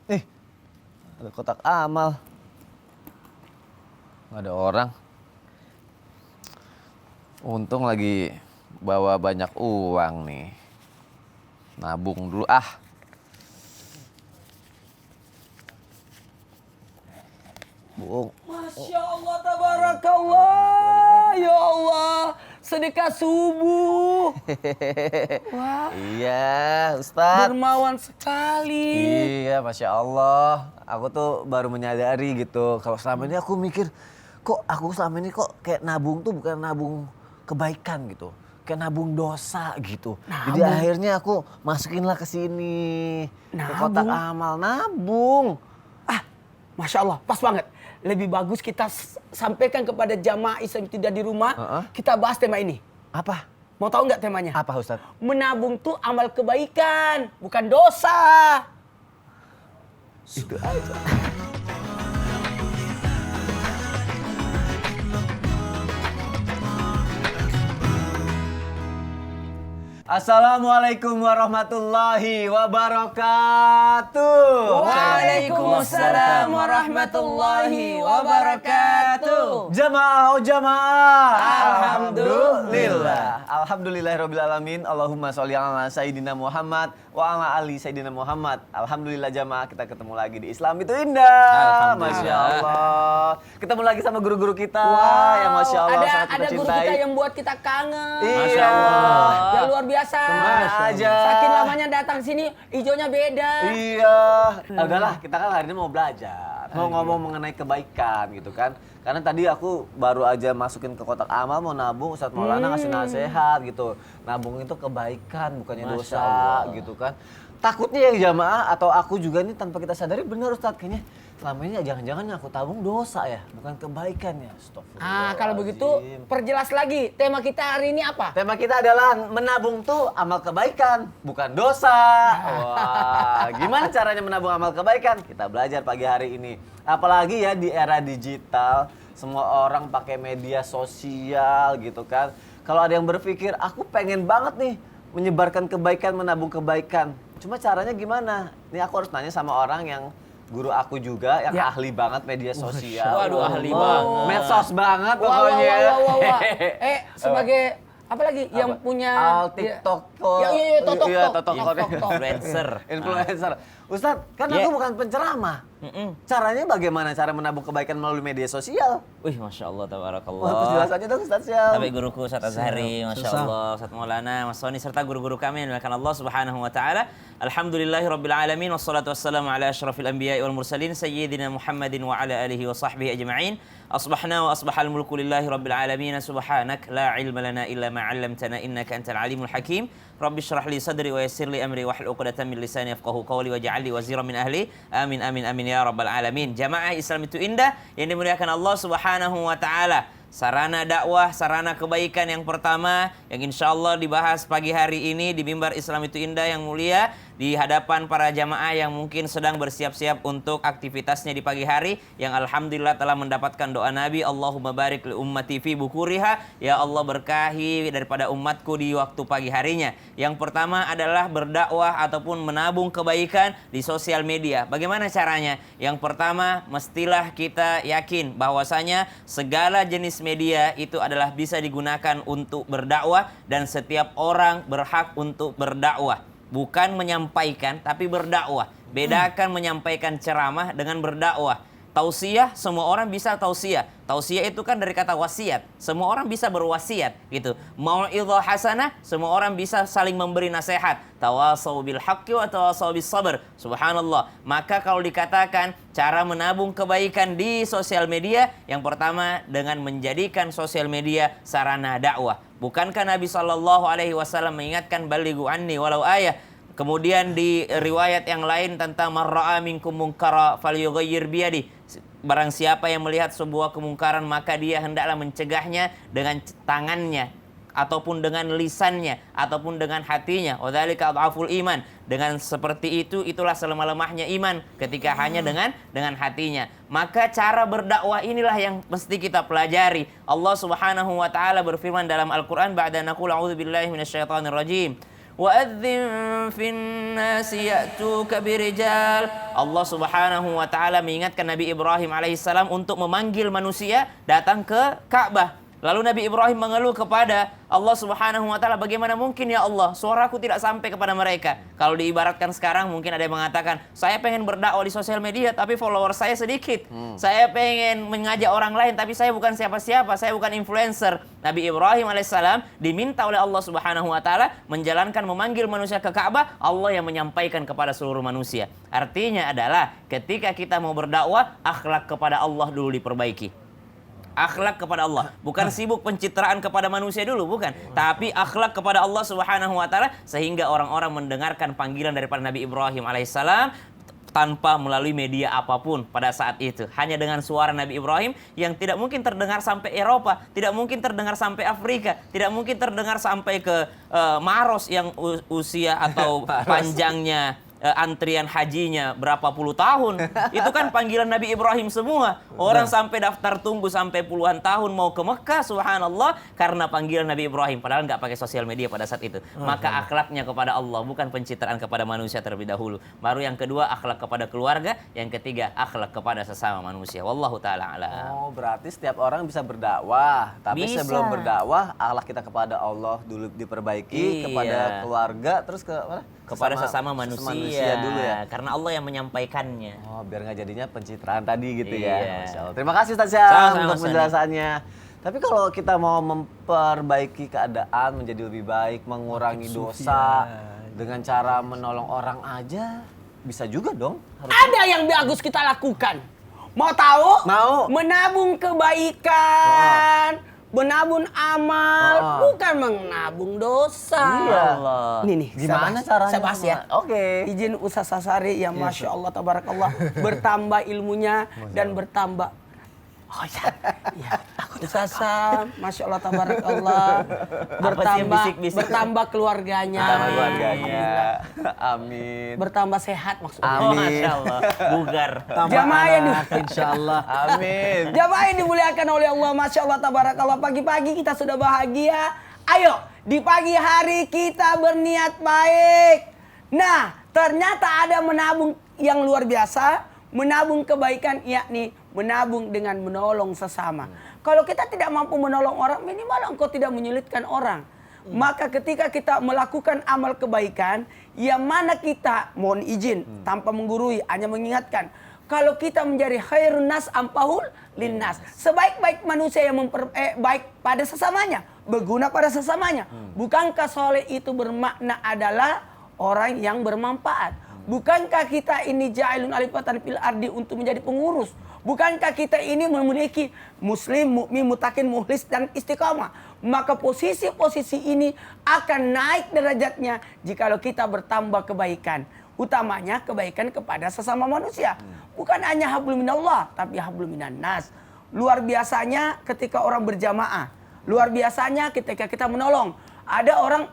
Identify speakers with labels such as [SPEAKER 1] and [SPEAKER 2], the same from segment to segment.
[SPEAKER 1] Nih, ada kotak amal. Nggak ada orang. Untung lagi bawa banyak uang nih. Nabung dulu ah. Bung.
[SPEAKER 2] Masya Allah, tabarakallah. Ya Allah, sedekah subuh. Wah,
[SPEAKER 1] Iya, Ustadz.
[SPEAKER 2] dermawan sekali.
[SPEAKER 1] Iya, Masya Allah. Aku tuh baru menyadari gitu. Kalau selama ini aku mikir, kok aku selama ini kok kayak nabung tuh bukan nabung kebaikan gitu. Kayak nabung dosa gitu. Jadi
[SPEAKER 2] Nabung?
[SPEAKER 1] akhirnya aku masukinlah ke sini. Ke kotak
[SPEAKER 2] Nabung?
[SPEAKER 1] amal, nabung.
[SPEAKER 2] Ah, Masya Allah, pas banget. Lebih bagus kita sampaikan kepada jamaah Islam tidak di rumah. Kita bahas tema ini.
[SPEAKER 1] Apa?
[SPEAKER 2] Mau tahu nggak temanya?
[SPEAKER 1] Apa, Ustadz?
[SPEAKER 2] Menabung tuh amal kebaikan, bukan dosa.
[SPEAKER 1] Itu aja. Assalamualaikum warahmatullahi wabarakatuh.
[SPEAKER 2] Waalaikumsalam warahmatullahi wabarakatuh.
[SPEAKER 1] Jamaah, oh jamaah.
[SPEAKER 2] Alhamdulillah.
[SPEAKER 1] Alhamdulillahirrabbilalamin. Allahumma sholli ala Sayyidina Muhammad wa ala ali Sayyidina Muhammad. Alhamdulillah jamaah, kita ketemu lagi di Islam itu indah. Masya Allah. Ketemu lagi sama guru-guru kita yang Masya Allah sangat kita
[SPEAKER 2] Ada guru
[SPEAKER 1] cintai.
[SPEAKER 2] kita yang buat kita kangen.
[SPEAKER 1] Iya.
[SPEAKER 2] Masya Allah. Yang luar biasa.
[SPEAKER 1] Kemana aja.
[SPEAKER 2] Saking lamanya datang sini, hijaunya beda.
[SPEAKER 1] Iya, udahlah kita kan hari ini mau belajar, mau ngomong mengenai kebaikan gitu kan. Karena tadi aku baru aja masukin ke kotak amal mau nabung, Ustadz Maulana ngasih nasihat gitu. Nabung itu kebaikan bukannya dosa gitu kan. Takutnya ya jamaah atau aku juga nih tanpa kita sadari benar Ustadz kayaknya selama ini jangan-jangan yang aku tabung dosa ya, bukan kebaikan ya. Astagfirullahaladzim.
[SPEAKER 2] Kalau begitu perjelas lagi tema kita hari ini apa?
[SPEAKER 1] Tema kita adalah menabung tuh amal kebaikan, bukan dosa. Wah, gimana caranya menabung amal kebaikan? Kita belajar pagi hari ini. Apalagi ya di era digital, semua orang pakai media sosial gitu kan. Kalau ada yang berpikir, aku pengen banget nih menyebarkan kebaikan, menabung kebaikan. Cuma caranya gimana? Ini aku harus nanya sama orang yang guru aku juga yang ahli banget media sosial.
[SPEAKER 2] Waduh, ahli banget.
[SPEAKER 1] Medsos banget
[SPEAKER 2] Wah,
[SPEAKER 1] pokoknya.
[SPEAKER 2] wah. Sebagai apa lagi yang punya
[SPEAKER 1] TikTok.
[SPEAKER 2] Iya, totok.
[SPEAKER 1] Influencer. Ustadz, kan aku bukan penceramah. Caranya bagaimana cara menabung kebaikan melalui media sosial?
[SPEAKER 3] Wih, Masya Allah, tabarakallah.
[SPEAKER 1] Wah, penjelasannya dong Ustadz Syam.
[SPEAKER 3] Sampai guruku Ustadz Azhari, Masya Allah, Ustadz Maulana, Mas Soni, serta guru-guru kami yang dimuliakan Allah Subhanahu wa Ta'ala. Alhamdulillahi Rabbil Alamin, wassalatu wassalamu ala asyrafil anbiya'i wal mursalin, Sayyidina Muhammadin wa ala alihi wa sahbihi ajma'in. Asbahna wa asbahal mulku lillahi Rabbil Alamin, subhanak la ilma lana illa ma'allamtana innaka antal alimul hakim. Rabbi syrah li sadri wa yassir li amri wahlul 'uqdatam min lisani yafqahu qawli waj'al li waziran min ahli. Amin amin amin ya rabbal alamin. Jamaah Islam itu indah yang dimuliakan Allah Subhanahu wa Ta'ala. Sarana dakwah, sarana kebaikan yang pertama yang insya Allah dibahas pagi hari ini di mimbar Islam itu indah yang mulia di hadapan para jamaah yang mungkin sedang bersiap-siap untuk aktivitasnya di pagi hari yang alhamdulillah telah mendapatkan doa Nabi, Allahumma barik li ummati fi bukuriha, ya Allah berkahi daripada umatku di waktu pagi harinya. Yang pertama adalah berdakwah ataupun menabung kebaikan di sosial media. Bagaimana caranya? Yang pertama, mestilah kita yakin bahwasanya segala jenis media itu adalah bisa digunakan untuk berdakwah dan setiap orang berhak untuk berdakwah. Bukan menyampaikan, tapi berdakwah. Bedakan menyampaikan ceramah dengan berdakwah. Tausiah, semua orang bisa tausiah. Tausiah itu kan dari kata wasiat. Semua orang bisa berwasiat gitu. Mau'idhah hasanah, semua orang bisa saling memberi nasihat. Tawasau bil haqqi wa tawasau bis sabr. Subhanallah. Maka kalau dikatakan cara menabung kebaikan di sosial media, yang pertama dengan menjadikan sosial media sarana dakwah. Bukankah Nabi SAW mengingatkan balighu anni walau ayah? Kemudian di riwayat yang lain tentang marra'a minkum munkara falyughayyir biyadi. Barang siapa yang melihat sebuah kemungkaran maka dia hendaklah mencegahnya dengan tangannya ataupun dengan lisannya ataupun dengan hatinya. Wadzalika adhaful iman. Dengan seperti itu itulah selemah-lemahnya iman ketika hanya dengan hatinya. Maka cara berdakwah inilah yang mesti kita pelajari. Allah Subhanahu wa Ta'ala berfirman dalam Al-Qur'an ba'da naqul a'udzubillahi minasyaitonir rajim. وأذن في الناس يأتوك برجال. Allah Subhanahu wa taala mengingatkan Nabi Ibrahim alaihissalam untuk memanggil manusia datang ke Ka'bah. Lalu Nabi Ibrahim mengeluh kepada Allah Subhanahu wa taala, bagaimana mungkin ya Allah, suaraku tidak sampai kepada mereka. Kalau diibaratkan sekarang mungkin ada yang mengatakan, saya pengen berdakwah di sosial media tapi follower saya sedikit. Saya pengen mengajak orang lain tapi saya bukan siapa-siapa, saya bukan influencer. Nabi Ibrahim alaihissalam diminta oleh Allah Subhanahu wa taala menjalankan memanggil manusia ke Ka'bah, Allah yang menyampaikan kepada seluruh manusia. Artinya adalah ketika kita mau berdakwah, akhlak kepada Allah dulu diperbaiki. Akhlak kepada Allah, bukan sibuk pencitraan kepada manusia dulu, bukan, tapi akhlak kepada Allah Subhanahu wa taala sehingga orang-orang mendengarkan panggilan daripada Nabi Ibrahim alaihissalam tanpa melalui media apapun pada saat itu, hanya dengan suara Nabi Ibrahim yang tidak mungkin terdengar sampai Eropa, tidak mungkin terdengar sampai Afrika, tidak mungkin terdengar sampai ke Maros yang usia atau panjangnya antrian hajinya berapa puluh tahun. Itu kan panggilan Nabi Ibrahim semua. Orang sampai daftar tunggu sampai puluhan tahun mau ke Mekah, subhanallah, karena panggilan Nabi Ibrahim. Padahal nggak pakai sosial media pada saat itu. Maka akhlaknya kepada Allah, bukan pencitraan kepada manusia terlebih dahulu. Baru yang kedua akhlak kepada keluarga, yang ketiga akhlak kepada sesama manusia. Wallahu ta'ala a'lam.
[SPEAKER 1] Oh, berarti setiap orang bisa berdakwah, tapi
[SPEAKER 3] Bisa.
[SPEAKER 1] sebelum berdakwah akhlak kita kepada Allah dulu diperbaiki,
[SPEAKER 3] Iya.
[SPEAKER 1] kepada keluarga, terus ke mana?
[SPEAKER 3] Kepada sesama manusia
[SPEAKER 1] dulu ya.
[SPEAKER 3] Karena Allah yang menyampaikannya.
[SPEAKER 1] Oh, biar nggak jadinya pencitraan tadi gitu
[SPEAKER 3] Iya.
[SPEAKER 1] ya. Masya Allah. Terima kasih Ustaz Syam
[SPEAKER 3] Sama-sama,
[SPEAKER 1] untuk
[SPEAKER 3] Mas
[SPEAKER 1] penjelasannya. Tapi kalau kita mau memperbaiki keadaan menjadi lebih baik, mengurangi dosa dengan cara menolong orang aja, bisa juga dong.
[SPEAKER 2] Ada yang bagus kita lakukan. Mau tahu?
[SPEAKER 1] Mau.
[SPEAKER 2] Menabung kebaikan, menabung amal,
[SPEAKER 1] Oh.
[SPEAKER 2] bukan menabung dosa.
[SPEAKER 1] Iya.
[SPEAKER 3] Allah.
[SPEAKER 2] Nih,
[SPEAKER 1] Gimana
[SPEAKER 2] saya
[SPEAKER 1] caranya?
[SPEAKER 2] Saya bahas ya.
[SPEAKER 1] Oke.
[SPEAKER 2] Izin Ustaz Sasari yang Masya Allah, Tabarakallah, bertambah ilmunya dan bertambah. Oh ya, ya. Ustaz Sam, Masya Allah, Tabarakallah, bertambah keluarganya.
[SPEAKER 1] Sama keluarganya. Amin.
[SPEAKER 2] Bertambah sehat maksudnya.
[SPEAKER 3] Oh,
[SPEAKER 1] Amin.
[SPEAKER 3] Masya Allah. Bugar.
[SPEAKER 2] Jamaah yang
[SPEAKER 1] Insyaallah. Amin.
[SPEAKER 2] Jamaah yang dimuliakan oleh Allah, Masya Allah, Tabarakallah. Pagi-pagi kita sudah bahagia. Ayo, di pagi hari kita berniat baik. Nah, ternyata ada menabung yang luar biasa. Menabung kebaikan, yakni menabung dengan menolong sesama. Kalau kita tidak mampu menolong orang, minimal engkau tidak menyulitkan orang. Maka ketika kita melakukan amal kebaikan, yang mana kita, mohon izin, tanpa menggurui, hanya mengingatkan, kalau kita menjadi khairun nas ampahul linnas, sebaik-baik manusia yang baik pada sesamanya, berguna pada sesamanya. Bukankah soleh itu bermakna adalah orang yang bermanfaat? Bukankah kita ini ja'ilun alifatan fil ardi untuk menjadi pengurus? Bukankah kita ini memiliki muslim, mukmin, mutakin, mukhlis dan istiqamah? Maka posisi-posisi ini akan naik derajatnya jikalau kita bertambah kebaikan. Utamanya kebaikan kepada sesama manusia. Bukan hanya hablum minallah, tapi hablum minan nas. Luar biasanya ketika orang berjamaah. Luar biasanya ketika kita menolong. Ada orang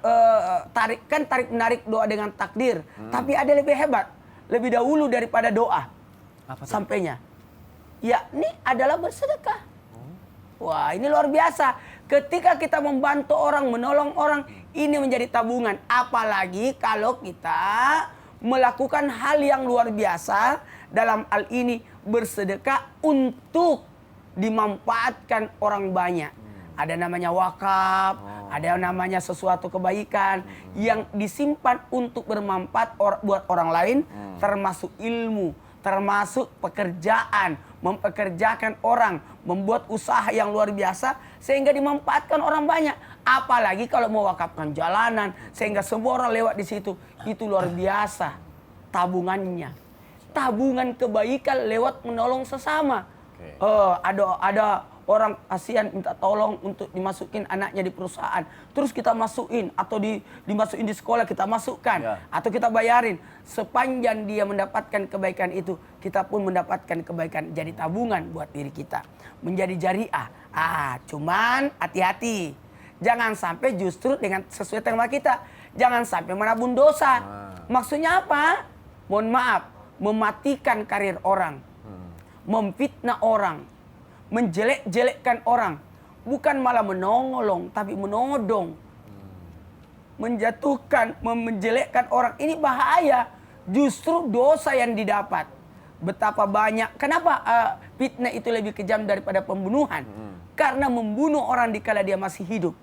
[SPEAKER 2] tarik-menarik doa dengan takdir. Tapi ada lebih hebat. Lebih dahulu daripada doa.
[SPEAKER 1] Apa tuh?
[SPEAKER 2] Sampainya. Yakni adalah bersedekah. Wah, ini luar biasa. Ketika kita membantu orang, menolong orang, ini menjadi tabungan. Apalagi kalau kita melakukan hal yang luar biasa dalam hal ini bersedekah untuk dimanfaatkan orang banyak. Ada namanya wakaf, ada yang namanya sesuatu kebaikan yang disimpan untuk bermanfaat buat orang lain, termasuk ilmu, termasuk pekerjaan, mempekerjakan orang, membuat usaha yang luar biasa sehingga dimanfaatkan orang banyak. Apalagi kalau mewakafkan jalanan sehingga semua orang lewat di situ, itu luar biasa tabungannya. Tabungan kebaikan lewat menolong sesama. Ada orang kasihan minta tolong untuk dimasukin anaknya di perusahaan, terus kita masukin atau dimasukin di sekolah kita masukkan atau kita bayarin. Sepanjang dia mendapatkan kebaikan itu, kita pun mendapatkan kebaikan, jadi tabungan buat diri kita, menjadi jariah. Cuman hati-hati, jangan sampai justru dengan sesuai tema kita, jangan sampai menabung dosa. Maksudnya apa? Mohon maaf, mematikan karir orang, memfitnah orang, menjelek-jelekkan orang, bukan malah menolong tapi menodong. menjatuhkan, menjelekkan orang, ini bahaya. Justru dosa yang didapat. Betapa banyak. Kenapa fitnah itu lebih kejam daripada pembunuhan? Karena membunuh orang dikala dia masih hidup.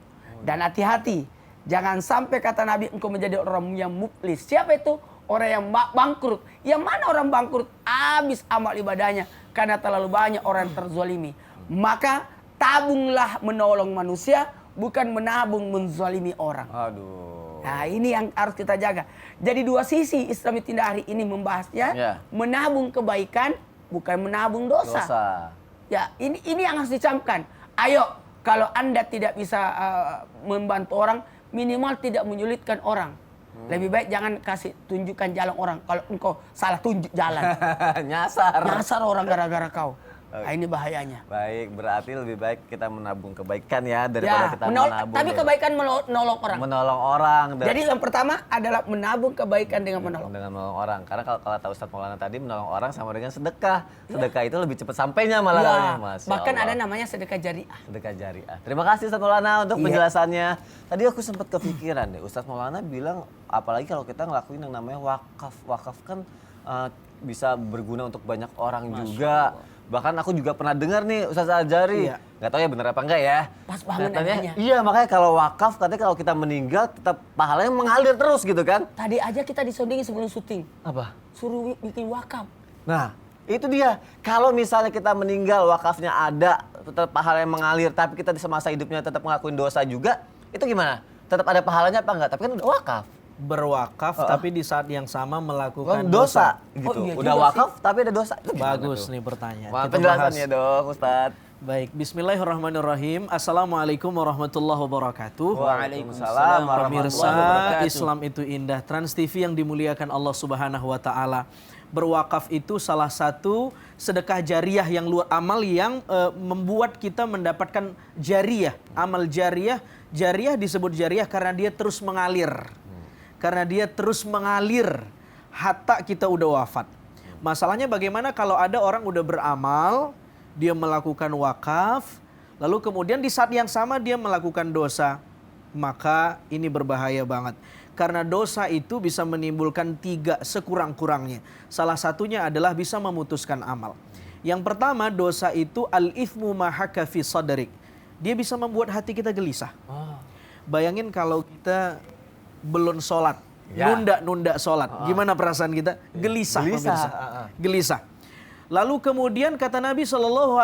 [SPEAKER 2] Dan hati-hati, jangan sampai kata Nabi engkau menjadi orang yang muflis. Siapa itu? Orang yang bangkrut. Yang mana orang bangkrut? Habis amal ibadahnya karena terlalu banyak orang yang terzalimi. Maka tabunglah menolong manusia, bukan menabung menzalimi orang.
[SPEAKER 1] Aduh.
[SPEAKER 2] Nah, ini yang harus kita jaga. Jadi dua sisi Islami Tindak hari ini membahasnya, menabung kebaikan bukan menabung dosa. Ya, ini yang harus dicamkan. Ayo, kalau Anda tidak bisa membantu orang, minimal tidak menyulitkan orang. Lebih baik jangan kasih tunjukkan jalan orang. Kalau engkau salah tunjuk jalan. Nyasar orang gara-gara kau. Nah, ini bahayanya.
[SPEAKER 1] Baik, berarti lebih baik kita menabung kebaikan ya daripada kita menabung.
[SPEAKER 2] Tapi kebaikan menolong orang.
[SPEAKER 1] Menolong orang.
[SPEAKER 2] Jadi yang pertama adalah menabung kebaikan dengan menolong.
[SPEAKER 1] Dengan menolong orang. Karena kalau kata Ustadz Maulana tadi, menolong orang sama dengan sedekah. Sedekah itu lebih cepat sampainya malah.
[SPEAKER 2] Bahkan ada namanya sedekah jariah.
[SPEAKER 1] Sedekah jariah. Terima kasih Ustadz Maulana untuk penjelasannya. Tadi aku sempat kepikiran deh, Ustadz Maulana bilang apalagi kalau kita ngelakuin yang namanya wakaf. Wakaf kan bisa berguna untuk banyak orang juga. Bahkan aku juga pernah dengar nih Ustaz Al-Jari, nggak tahu ya benar apa enggak ya.
[SPEAKER 2] Pas banget
[SPEAKER 1] katanya. Iya, makanya kalau wakaf katanya kalau kita meninggal tetap pahalanya mengalir terus gitu kan.
[SPEAKER 2] Tadi aja kita disondingin sebelum syuting.
[SPEAKER 1] Apa?
[SPEAKER 2] Suruh bikin wakaf.
[SPEAKER 1] Nah, itu dia. Kalau misalnya kita meninggal wakafnya ada, tetap pahalanya mengalir, tapi kita di semasa hidupnya tetap ngelakuin dosa juga, itu gimana? Tetap ada pahalanya apa enggak? Tapi kan udah wakaf.
[SPEAKER 4] Berwakaf tapi di saat yang sama melakukan
[SPEAKER 1] dosa gitu.
[SPEAKER 2] Oh, iya
[SPEAKER 1] udah wakaf tapi ada dosa.
[SPEAKER 4] Bagus nih pertanyaan.
[SPEAKER 1] Wah, penjelasannya dong Ustadz.
[SPEAKER 4] Baik, bismillahirrahmanirrahim. Assalamualaikum warahmatullahi wabarakatuh.
[SPEAKER 1] Waalaikumsalam warahmatullahi
[SPEAKER 4] Pemirsa,
[SPEAKER 1] wabarakatuh.
[SPEAKER 4] Islam itu indah. Trans TV yang dimuliakan Allah Subhanahu wa taala. Berwakaf itu salah satu sedekah jariah yang luar amal yang membuat kita mendapatkan jariah. Amal jariah, jariah disebut jariah karena dia terus mengalir. Karena dia terus mengalir hatta kita udah wafat. Masalahnya bagaimana kalau ada orang udah beramal, dia melakukan wakaf, lalu kemudian di saat yang sama dia melakukan dosa. Maka ini berbahaya banget. Karena dosa itu bisa menimbulkan 3 sekurang-kurangnya. Salah satunya adalah bisa memutuskan amal. Yang pertama, dosa itu al-ithmu ma haka fi sadrik. Dia bisa membuat hati kita gelisah. Bayangin kalau kita belum sholat, nunda sholat, gimana perasaan kita? Gelisah. Gelisah. Lalu kemudian kata Nabi SAW,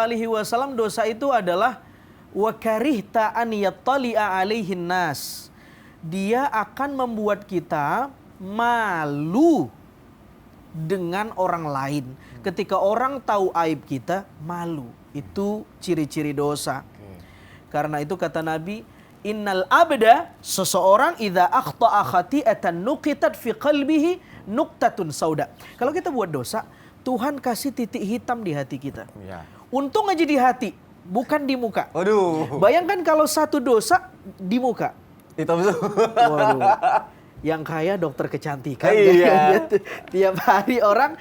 [SPEAKER 4] dosa itu adalah wa karihta an yattali'a alaihin nas. Dia akan membuat kita malu dengan orang lain. Ketika orang tahu aib kita, malu. Itu ciri-ciri dosa. Karena itu kata Nabi, innal abda, seseorang idza akhta'a khati'atan nuqitat fi qalbihi nuqtatun sauda. Kalau kita buat dosa, Tuhan kasih titik hitam di hati kita. Untung aja di hati, bukan di muka.
[SPEAKER 1] Waduh.
[SPEAKER 4] Bayangkan kalau satu dosa di muka.
[SPEAKER 1] Hitam tuh.
[SPEAKER 4] Waduh. Yang kaya dokter kecantikan.
[SPEAKER 1] Iya.
[SPEAKER 4] Tiap hari orang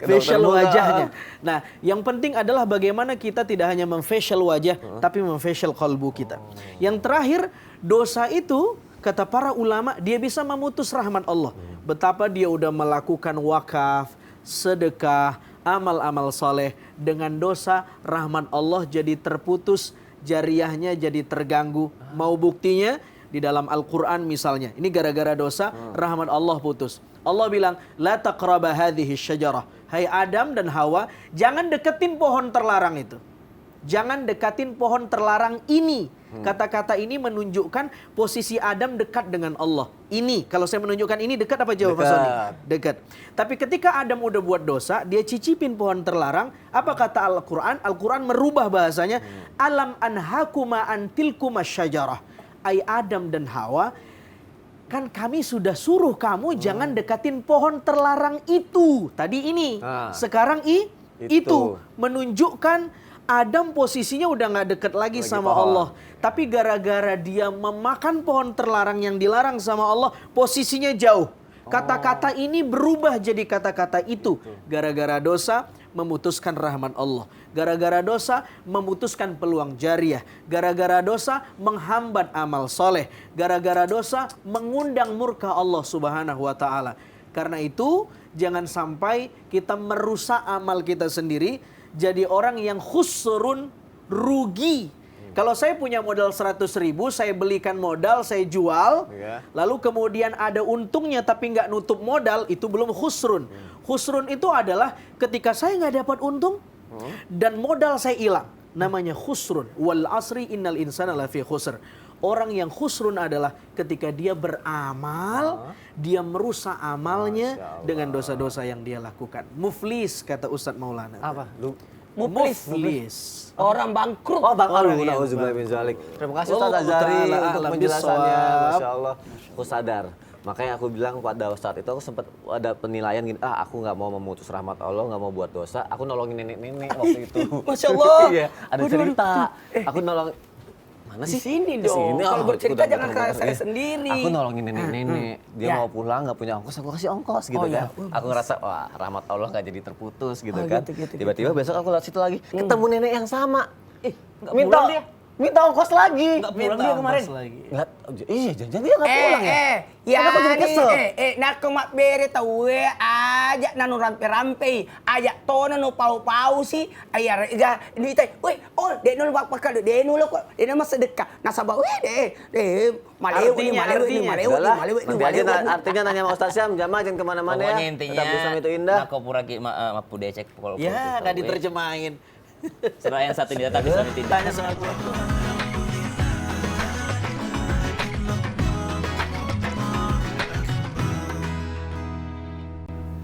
[SPEAKER 4] facial wajahnya. Nah, yang penting adalah bagaimana kita tidak hanya memfacial wajah, tapi memfacial kalbu kita. Yang terakhir, dosa itu, kata para ulama, dia bisa memutus rahmat Allah. Betapa dia udah melakukan wakaf, sedekah, amal-amal soleh. Dengan dosa, rahmat Allah jadi terputus, jariahnya jadi terganggu. Mau buktinya? Di dalam Al-Quran misalnya. Ini gara-gara dosa, rahmat Allah putus. Allah bilang, la taqraba hadhihi syajarah. Hai Adam dan Hawa, jangan deketin pohon terlarang itu. Jangan dekatin pohon terlarang ini. Kata-kata ini menunjukkan posisi Adam dekat dengan Allah. Ini, kalau saya menunjukkan ini dekat apa jauh Mas Sony? Dekat. Tapi ketika Adam udah buat dosa, dia cicipin pohon terlarang. Apa kata Al-Quran? Al-Quran merubah bahasanya. Alam anhakuma antilkuma syajarah. Ai Adam dan Hawa, kan kami sudah suruh kamu jangan dekatin pohon terlarang itu. Tadi ini, sekarang itu. Menunjukkan Adam posisinya udah gak deket lagi sama Allah. Tapi gara-gara dia memakan pohon terlarang yang dilarang sama Allah, posisinya jauh. Kata-kata ini berubah jadi kata-kata itu. Gara-gara dosa memutuskan rahmat Allah. Gara-gara dosa memutuskan peluang jariah. Gara-gara dosa menghambat amal soleh. Gara-gara dosa mengundang murka Allah Subhanahu wa ta'ala. Karena itu jangan sampai kita merusak amal kita sendiri. Jadi orang yang khusrun, rugi. Kalau saya punya modal 100.000, saya belikan modal, saya jual, lalu kemudian ada untungnya tapi nggak nutup modal, itu belum khusrun. Khusrun itu adalah ketika saya nggak dapat untung dan modal saya hilang. Namanya khusrun. Wal asri innal insana lafi khusr. Orang yang khusrun adalah ketika dia beramal, dia merusak amalnya dengan dosa-dosa yang dia lakukan. Muflis, kata Ustadz Maulana.
[SPEAKER 1] Apa?
[SPEAKER 2] Muflis. Orang bangkrut.
[SPEAKER 1] Oh,
[SPEAKER 4] Orang yang
[SPEAKER 1] nauzubillah min zalik. Terima kasih
[SPEAKER 4] Wallahu
[SPEAKER 1] Ustaz Azhari
[SPEAKER 4] ta'ala
[SPEAKER 1] untuk
[SPEAKER 4] a'lam
[SPEAKER 1] penjelasannya.
[SPEAKER 4] bissawab.
[SPEAKER 1] Masya Allah, aku sadar. Makanya aku bilang pada Ustadz itu aku sempat ada penilaian gini, aku nggak mau memutus rahmat Allah, nggak mau buat dosa. Aku nolongin nenek-nenek waktu itu.
[SPEAKER 2] Masya Allah.
[SPEAKER 1] Iya, ada cerita. Aku nolong. Mana
[SPEAKER 2] Di
[SPEAKER 1] sih?
[SPEAKER 2] sini
[SPEAKER 1] Di
[SPEAKER 2] dong.
[SPEAKER 1] sini.
[SPEAKER 2] Kalau
[SPEAKER 1] Oh,
[SPEAKER 2] bercerita
[SPEAKER 1] ikut,
[SPEAKER 2] jangan
[SPEAKER 1] ikut,
[SPEAKER 2] kayak
[SPEAKER 1] ikut.
[SPEAKER 2] saya
[SPEAKER 1] Iya.
[SPEAKER 2] sendiri.
[SPEAKER 1] Aku nolongin nenek-nenek. Dia
[SPEAKER 2] Ya.
[SPEAKER 1] mau pulang nggak punya ongkos, aku kasih ongkos gitu
[SPEAKER 2] Oh, iya.
[SPEAKER 1] kan. Aku ngerasa wah rahmat Allah nggak jadi terputus gitu
[SPEAKER 2] Oh,
[SPEAKER 1] kan.
[SPEAKER 2] gitu.
[SPEAKER 1] Tiba-tiba besok aku lihat situ lagi, ketemu nenek yang sama.
[SPEAKER 3] nggak pulang dia.
[SPEAKER 1] Minta ongkos lagi.
[SPEAKER 3] Nggak pulang dia kemarin.
[SPEAKER 1] Nggak, iya jangan dia nggak pulang ya.
[SPEAKER 2] Ya
[SPEAKER 1] Kenapa jadi kesel?
[SPEAKER 2] nak kemak bere tahu aja nanu rampe-rampe, aja tono no pau-pau sih, ayah ini tay, dek nol bak pakal, dek nol kok, dek nama sedekah, nasabah, dek malew ini, malew ini, malew ini,
[SPEAKER 1] Udahlah,
[SPEAKER 2] malew ini,
[SPEAKER 1] nanti aja artinya nanya sama Ustaz Syam, jamaah jangan kemana-mana ya.
[SPEAKER 3] Pokoknya intinya,
[SPEAKER 1] Tetap Islam itu indah.
[SPEAKER 3] Nako pura ki mapu decek pukul.
[SPEAKER 4] Ya, nggak diterjemahin.
[SPEAKER 3] Surah yang satu ini tetap Islam itu indah.
[SPEAKER 4] Tanya sama aku.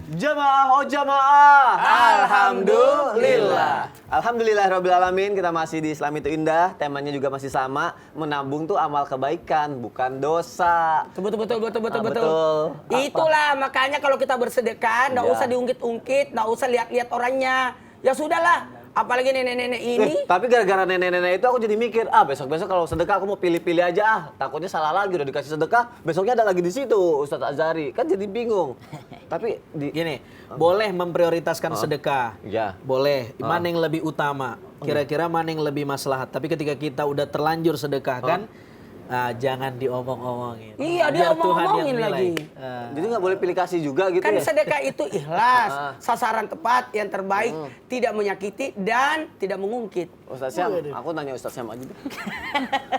[SPEAKER 1] Jamaah, oh jamaah. Alhamdulillah. Alhamdulillahirrabbilalamin, kita masih di Islam itu indah. Temanya juga masih sama. Menabung tuh amal kebaikan, bukan dosa.
[SPEAKER 2] Betul.
[SPEAKER 1] Betul.
[SPEAKER 2] Itulah makanya kalau kita bersedekah, nggak
[SPEAKER 1] Ya.
[SPEAKER 2] usah diungkit-ungkit, nggak usah lihat-lihat orangnya. Ya sudahlah, apalagi nenek-nenek ini.
[SPEAKER 1] Tapi gara-gara nenek-nenek itu aku jadi mikir, besok-besok kalau sedekah aku mau pilih-pilih aja. Takutnya salah lagi, udah dikasih sedekah, besoknya ada lagi di situ Ustadz Azhari. Kan jadi bingung. Tapi
[SPEAKER 4] Gini, boleh memprioritaskan sedekah.
[SPEAKER 1] Ya.
[SPEAKER 4] Boleh. Mana yang lebih utama? Kira-kira mana yang lebih maslahat? Tapi ketika kita udah terlanjur sedekah kan, jangan diomong-omongin.
[SPEAKER 2] Iya, dia
[SPEAKER 4] Biar Tuhan yang
[SPEAKER 2] omong-omongin
[SPEAKER 4] nilai.
[SPEAKER 2] lagi.
[SPEAKER 1] jadi nggak boleh pilih kasih juga gitu
[SPEAKER 2] Kan
[SPEAKER 1] ya?
[SPEAKER 2] sedekah itu ikhlas, sasaran tepat, yang terbaik, tidak menyakiti dan tidak mengungkit.
[SPEAKER 1] Ustadz Syam, aku nanya Ustadz Syam aja deh.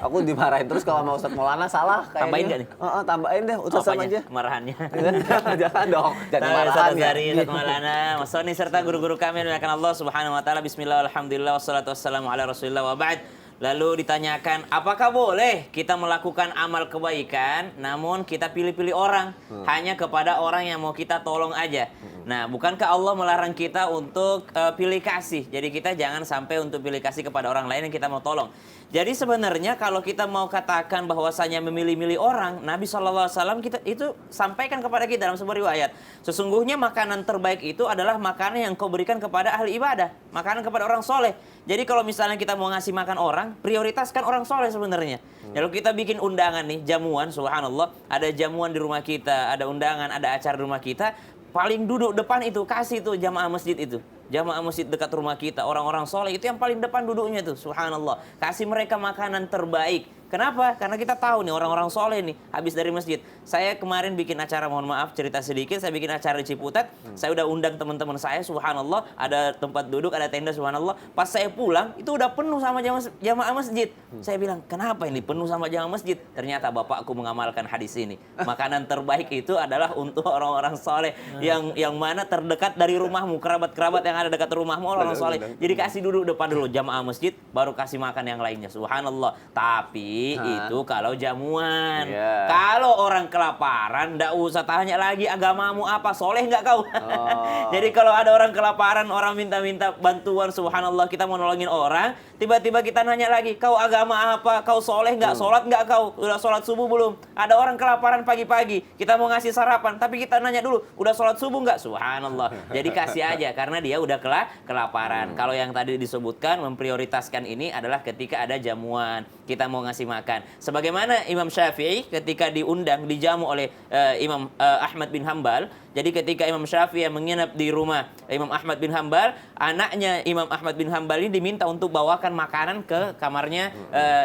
[SPEAKER 1] Aku dimarahin terus kalau sama Ustadz Maulana salah kayaknya.
[SPEAKER 3] Tambahin nggak nih?
[SPEAKER 1] Tambahin deh Ustadz Syam
[SPEAKER 3] Apanya?
[SPEAKER 1] aja.
[SPEAKER 3] Marahannya.
[SPEAKER 1] Jangan dong, jangan
[SPEAKER 3] Ustaz
[SPEAKER 1] marahan ya.
[SPEAKER 3] Azhari, Ustaz Maulana, Mas Soni serta guru-guru kami yang dimuliakan Allah Subhanahu wa taala. Bismillah, alhamdulillah, wassalatu wassalamu ala Rasulillah wa ba'd. Lalu ditanyakan, apakah boleh kita melakukan amal kebaikan namun kita pilih-pilih orang hanya kepada orang yang mau kita tolong aja. Nah, bukankah Allah melarang kita untuk pilih kasih? Jadi kita jangan sampai untuk pilih kasih kepada orang lain yang kita mau tolong. Jadi sebenarnya kalau kita mau katakan bahwasanya memilih-milih orang, Nabi SAW kita itu sampaikan kepada kita dalam sebuah riwayat. Sesungguhnya makanan terbaik itu adalah makanan yang kau berikan kepada ahli ibadah, makanan kepada orang soleh. Jadi kalau misalnya kita mau ngasih makan orang, prioritaskan orang soleh sebenarnya. Kalau kita bikin undangan nih, jamuan, subhanallah, ada jamuan di rumah kita, ada undangan, ada acara di rumah kita, paling duduk depan itu, kasih tuh jamaah masjid itu. Jamaah masjid dekat rumah kita, orang-orang soleh itu yang paling depan duduknya tuh, subhanallah. Kasih mereka makanan terbaik. Kenapa? Karena kita tahu nih orang-orang soleh nih habis dari masjid. Saya kemarin bikin acara, mohon maaf cerita sedikit, saya bikin acara di Ciputat. Saya udah undang teman-teman saya, subhanallah, ada tempat duduk, ada tenda, subhanallah. Pas saya pulang itu udah penuh sama jamaah masjid. Saya bilang, kenapa ini penuh sama jamaah masjid? Ternyata bapakku mengamalkan hadis ini. Makanan terbaik itu adalah untuk orang-orang soleh yang mana terdekat dari rumahmu, kerabat-kerabat yang ada dekat rumahmu orang soleh. Jadi kasih duduk depan dulu jamaah masjid, baru kasih makan yang lainnya, subhanallah. Tapi itu kalau jamuan.
[SPEAKER 1] Yeah.
[SPEAKER 3] Kalau orang kelaparan, ndak usah tanya lagi agamamu apa, soleh nggak kau? Jadi kalau ada orang kelaparan, orang minta-minta bantuan, subhanallah, kita mau nolongin orang, tiba-tiba kita nanya lagi, kau agama apa? Kau soleh nggak? Sholat nggak kau? Udah sholat subuh belum? Ada orang kelaparan pagi-pagi, kita mau ngasih sarapan, tapi kita nanya dulu, udah sholat subuh nggak? Subhanallah. Jadi kasih aja, karena dia udah kelaparan. Kalau yang tadi disebutkan memprioritaskan ini adalah ketika ada jamuan, kita mau ngasih makan. Sebagaimana Imam Syafi'i ketika diundang, dijamu oleh Imam Ahmad bin Hambal. Jadi ketika Imam Syafi'i menginap di rumah Imam Ahmad bin Hambal, anaknya Imam Ahmad bin Hambal ini diminta untuk bawakan makanan ke kamarnya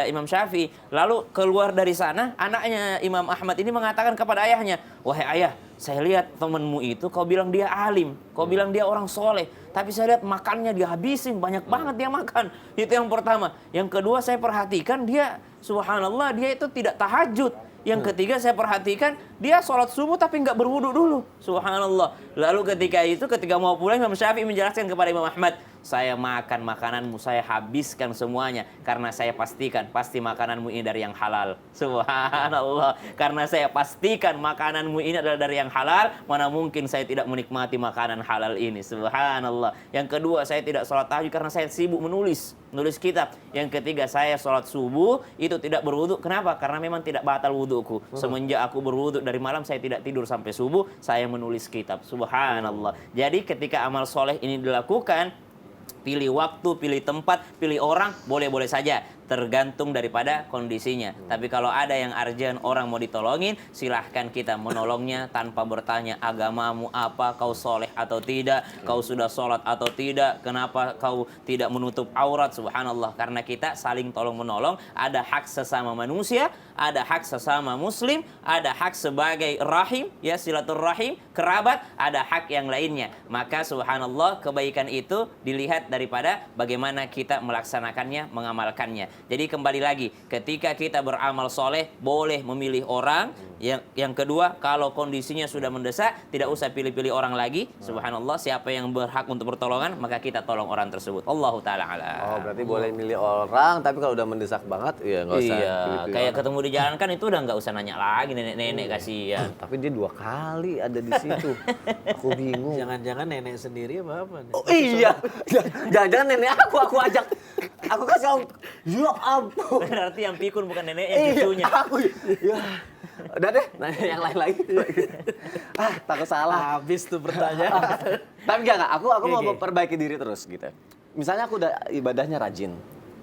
[SPEAKER 3] Imam Syafi'i. Lalu keluar dari sana, anaknya Imam Ahmad ini mengatakan kepada ayahnya, "Wahai ayah, saya lihat temanmu itu, kau bilang dia alim, kau bilang dia orang soleh, tapi saya lihat makannya dia habisin, banyak banget dia makan." Itu yang pertama. Yang kedua, saya perhatikan dia, subhanallah, dia itu tidak tahajud. Yang ketiga, saya perhatikan dia sholat subuh tapi nggak berwudu dulu. Subhanallah. Lalu ketika mau pulang, Imam Syafi'i menjelaskan kepada Imam Ahmad, "Saya makan makananmu, saya habiskan semuanya. Karena saya pastikan pasti makananmu ini dari yang halal." Subhanallah. Karena saya pastikan makananmu ini adalah dari yang halal, mana mungkin saya tidak menikmati makanan halal ini. Subhanallah. Yang kedua, saya tidak sholat tahajud karena saya sibuk menulis kitab. Yang ketiga, saya sholat subuh itu tidak berwudu. Kenapa? Karena memang tidak batal wuduku. Semenjak aku berwudu dari malam, saya tidak tidur sampai subuh, saya menulis kitab. Subhanallah. Jadi ketika amal soleh ini dilakukan, pilih waktu, pilih tempat, pilih orang, boleh-boleh saja. Tergantung daripada kondisinya. Tapi kalau ada yang urgent, orang mau ditolongin, silahkan kita menolongnya tanpa bertanya agamamu apa, kau soleh atau tidak, kau sudah sholat atau tidak, kenapa kau tidak menutup aurat. Subhanallah. Karena kita saling tolong-menolong, ada hak sesama manusia, ada hak sesama muslim, ada hak sebagai rahim, ya silaturrahim, kerabat, ada hak yang lainnya. Maka subhanallah, kebaikan itu dilihat daripada bagaimana kita melaksanakannya, mengamalkannya. Jadi kembali lagi, ketika kita beramal soleh, boleh memilih orang. Yang kedua, kalau kondisinya sudah mendesak, tidak usah pilih-pilih orang lagi. Subhanallah, siapa yang berhak untuk pertolongan, maka kita tolong orang tersebut. Allahu ta'ala alam.
[SPEAKER 1] Oh, berarti boleh milih orang, tapi kalau udah mendesak banget, ya nggak usah pilih-pilih
[SPEAKER 3] kayak
[SPEAKER 1] orang.
[SPEAKER 3] ketemu di jalan kan itu udah nggak usah nanya lagi, nenek-nenek kasihan.
[SPEAKER 1] Tapi dia 2 kali ada di situ. Aku bingung.
[SPEAKER 4] Jangan-jangan nenek sendiri apa nih?
[SPEAKER 1] Oh iya, jangan-jangan nenek aku ajak, aku kasih om, ya ampun.
[SPEAKER 3] Berarti yang pikun bukan neneknya, cucunya.
[SPEAKER 1] Aku, ya. Udah deh, nanya yang lain lagi. Takut salah.
[SPEAKER 4] Habis tuh pertanyaan.
[SPEAKER 1] Tapi enggak, aku mau
[SPEAKER 4] Oke.
[SPEAKER 1] memperbaiki diri terus gitu. Misalnya aku udah ibadahnya rajin,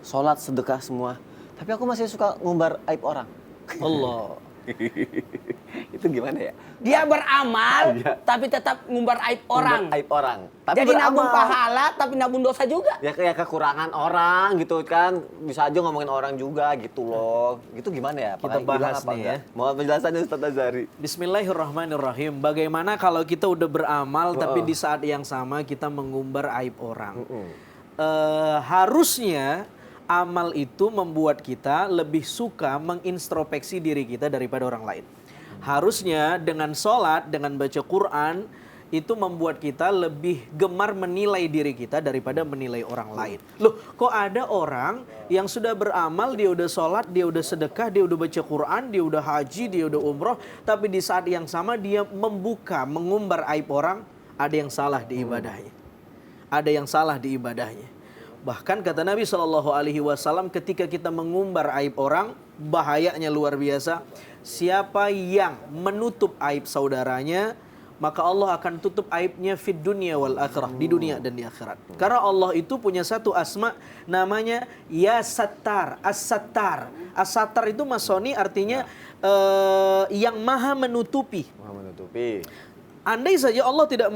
[SPEAKER 1] sholat, sedekah semua, tapi aku masih suka ngumbar aib orang.
[SPEAKER 4] Allah.
[SPEAKER 1] Itu gimana ya?
[SPEAKER 2] Dia beramal,
[SPEAKER 1] Iya.
[SPEAKER 2] tapi tetap ngumbar aib orang.
[SPEAKER 1] Ngumbar aib orang. Tapi
[SPEAKER 2] Jadi nabung
[SPEAKER 1] beramal.
[SPEAKER 2] pahala, tapi nabung dosa juga.
[SPEAKER 1] Ya kayak kekurangan orang gitu kan, bisa aja ngomongin orang juga gitu loh. Gitu gimana ya?
[SPEAKER 4] Kita
[SPEAKER 1] Apakah
[SPEAKER 4] bahas
[SPEAKER 1] bilang apa
[SPEAKER 4] nih
[SPEAKER 1] enggak?
[SPEAKER 4] ya.
[SPEAKER 1] Mau penjelasannya Ustaz Azhari.
[SPEAKER 4] Bismillahirrahmanirrahim. Bagaimana kalau kita udah beramal tapi di saat yang sama kita mengumbar aib orang? Harusnya amal itu membuat kita lebih suka mengintrospeksi diri kita daripada orang lain. Harusnya dengan sholat, dengan baca Quran, itu membuat kita lebih gemar menilai diri kita daripada menilai orang lain. Loh, kok ada orang yang sudah beramal, dia udah sholat, dia udah sedekah, dia udah baca Quran, dia udah haji, dia udah umroh, tapi di saat yang sama dia mengumbar aib orang, ada yang salah di ibadahnya. Ada yang salah di ibadahnya. Bahkan kata Nabi SAW, ketika kita mengumbar aib orang, bahayanya luar biasa. Siapa yang menutup aib saudaranya, maka Allah akan tutup aibnya fid dunia wal akhirah, di dunia dan di akhirat. Karena Allah itu punya satu asma namanya Ya Sattar, As-Sattar. As-Sattar itu Mas Soni artinya yang maha menutupi.
[SPEAKER 1] Maha menutupi.
[SPEAKER 4] Andai saja Allah tidak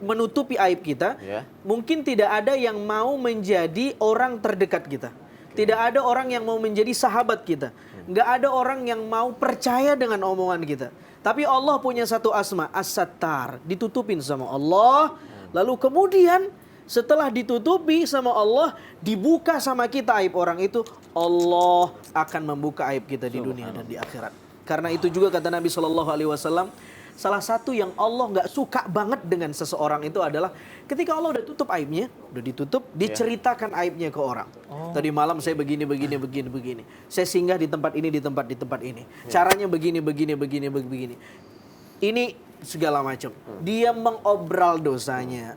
[SPEAKER 4] menutupi aib kita,
[SPEAKER 1] Ya.
[SPEAKER 4] mungkin tidak ada yang mau menjadi orang terdekat kita. Tidak ada orang yang mau menjadi sahabat kita. Nggak ada orang yang mau percaya dengan omongan kita. Tapi Allah punya satu asma, As-Sattar, ditutupin sama Allah. Lalu kemudian setelah ditutupi sama Allah, dibuka sama kita aib orang itu, Allah akan membuka aib kita di dunia dan di akhirat. Karena itu juga kata Nabi SAW, salah satu yang Allah nggak suka banget dengan seseorang itu adalah ketika Allah udah tutup aibnya, udah ditutup, diceritakan aibnya ke orang. Tadi malam saya begini. Saya singgah di tempat ini, di tempat ini. Caranya begini. Ini segala macam. Dia mengobral dosanya,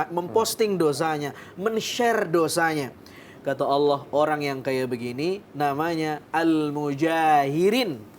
[SPEAKER 4] memposting dosanya, men-share dosanya. Kata Allah, orang yang kayak begini namanya al-mujahirin.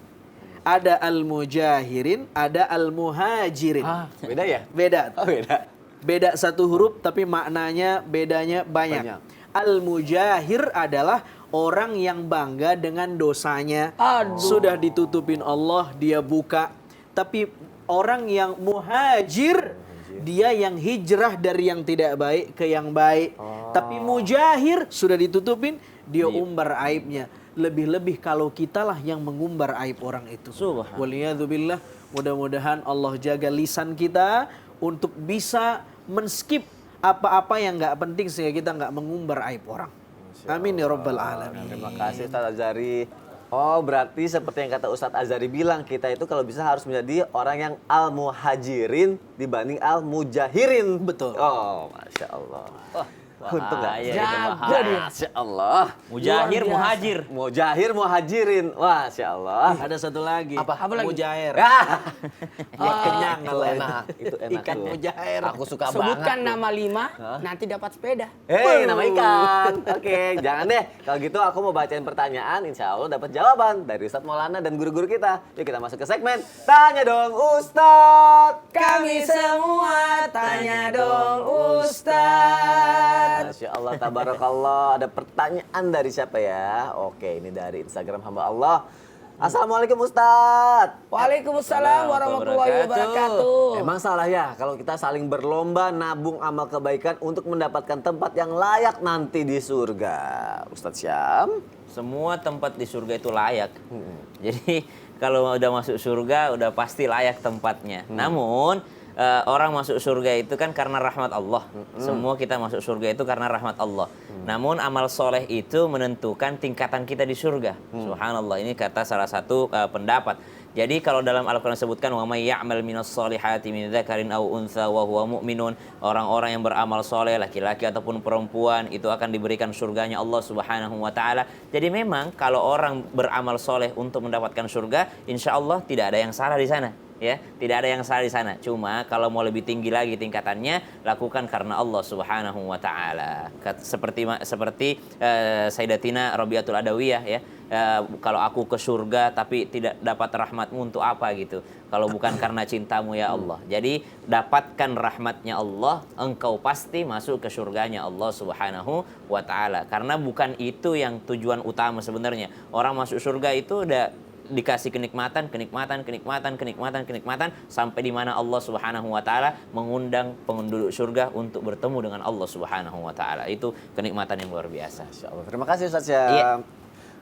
[SPEAKER 4] Ada al-mujahirin, ada al-muhajirin.
[SPEAKER 1] Beda ya?
[SPEAKER 4] Beda.
[SPEAKER 1] Oh beda.
[SPEAKER 4] Beda satu huruf tapi maknanya bedanya banyak. Al-mujahir adalah orang yang bangga dengan dosanya.
[SPEAKER 2] Aduh.
[SPEAKER 4] Sudah ditutupin Allah, dia buka. Tapi orang yang muhajir, dia yang hijrah dari yang tidak baik ke yang baik. Tapi mujahir sudah ditutupin, dia umbar aibnya. Lebih-lebih kalau kitalah yang mengumbar aib orang itu.
[SPEAKER 3] Subhanallah.
[SPEAKER 4] Waliyadzubillah. Mudah-mudahan Allah jaga lisan kita untuk bisa men-skip apa-apa yang nggak penting sehingga kita nggak mengumbar aib orang. Amin ya rabbal alamin.
[SPEAKER 1] Terima kasih Ustaz Azhari. Oh, berarti seperti yang kata Ustadz Azhari bilang, kita itu kalau bisa harus menjadi orang yang al-muhajirin dibanding al-mujahirin.
[SPEAKER 4] Betul.
[SPEAKER 1] Oh, Masya Allah. Untung nggak?
[SPEAKER 3] Bahaya,
[SPEAKER 2] Jago dia.
[SPEAKER 1] Masya Allah.
[SPEAKER 3] Mujahir,
[SPEAKER 2] Luar biasa.
[SPEAKER 3] muhajir.
[SPEAKER 1] Mujahir, muhajirin. Masya Allah.
[SPEAKER 4] Ada satu lagi.
[SPEAKER 2] Apa lagi?
[SPEAKER 4] Mujair.
[SPEAKER 1] Buat
[SPEAKER 4] kenyang
[SPEAKER 1] itu
[SPEAKER 4] kalau itu.
[SPEAKER 1] enak. Itu enak
[SPEAKER 4] Ikan
[SPEAKER 1] tuh.
[SPEAKER 4] mujair.
[SPEAKER 1] Aku suka
[SPEAKER 2] Sebutkan
[SPEAKER 1] banget.
[SPEAKER 2] nama 5, nanti dapat sepeda.
[SPEAKER 1] Hei, nama ikan. Oke, jangan deh. Kalau gitu aku mau bacain pertanyaan, insya Allah dapat jawaban dari Ustadz Maulana dan guru-guru kita. Yuk kita masuk ke segmen Tanya Dong Ustadz.
[SPEAKER 2] Kami semua tanya dong Ustadz.
[SPEAKER 1] Masya Allah, tabarakallah. Ada pertanyaan dari siapa ya? Oke, ini dari Instagram hamba Allah. Assalamualaikum Ustadz.
[SPEAKER 2] Waalaikumsalam warahmatullahi wabarakatuh.
[SPEAKER 1] Emang salah ya kalau kita saling berlomba nabung amal kebaikan untuk mendapatkan tempat yang layak nanti di surga? Ustadz Syam?
[SPEAKER 3] Semua tempat di surga itu layak. Jadi kalau udah masuk surga udah pasti layak tempatnya. Namun orang masuk surga itu kan karena rahmat Allah. Semua kita masuk surga itu karena rahmat Allah. Namun amal soleh itu menentukan tingkatan kita di surga. Subhanallah, ini kata salah satu pendapat. Jadi kalau dalam Al-Quran disebutkan wa may ya'mal minas solihati min dzakarin aw untha wa huwa mu'minun, orang-orang yang beramal soleh laki-laki ataupun perempuan itu akan diberikan surganya Allah Subhanahu wa taala. Jadi memang kalau orang beramal soleh untuk mendapatkan surga, insya Allah tidak ada yang salah di sana. Ya, tidak ada yang salah di sana. Cuma kalau mau lebih tinggi lagi tingkatannya, lakukan karena Allah Subhanahu wa taala. Seperti Sayyidatina Rabi'atul Adawiyah ya. Kalau aku ke surga tapi tidak dapat rahmatmu untuk apa gitu. Kalau bukan karena cintamu ya Allah. Jadi dapatkan rahmatnya Allah, engkau pasti masuk ke surganya Allah Subhanahu wa taala. Karena bukan itu yang tujuan utama sebenarnya. Orang masuk surga itu udah dikasih kenikmatan sampai di mana Allah Subhanahu wa taala mengundang penduduk surga untuk bertemu dengan Allah Subhanahu wa taala. Itu kenikmatan yang luar biasa.
[SPEAKER 1] Masya Allah. Terima kasih Ustadz Syam.
[SPEAKER 3] Iya.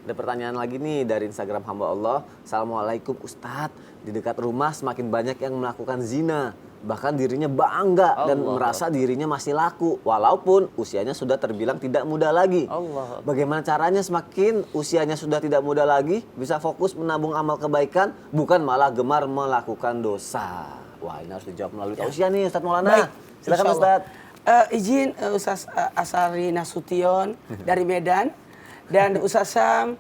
[SPEAKER 1] Ada pertanyaan lagi nih dari Instagram hamba Allah. Assalamualaikum Ustadz. Di dekat rumah semakin banyak yang melakukan zina. Bahkan dirinya bangga dan merasa dirinya masih laku. Walaupun usianya sudah terbilang tidak muda lagi.
[SPEAKER 3] Allah.
[SPEAKER 1] Bagaimana caranya semakin usianya sudah tidak muda lagi bisa fokus menabung amal kebaikan bukan malah gemar melakukan dosa? Wah, ini harus dijawab melalui tausiah nih Ustadz Maulana.
[SPEAKER 2] Baik,
[SPEAKER 1] Silakan
[SPEAKER 2] insyaallah.
[SPEAKER 1] Ustadz.
[SPEAKER 2] Izin Ustaz Asari Nasution dari Medan dan Ustaz Syam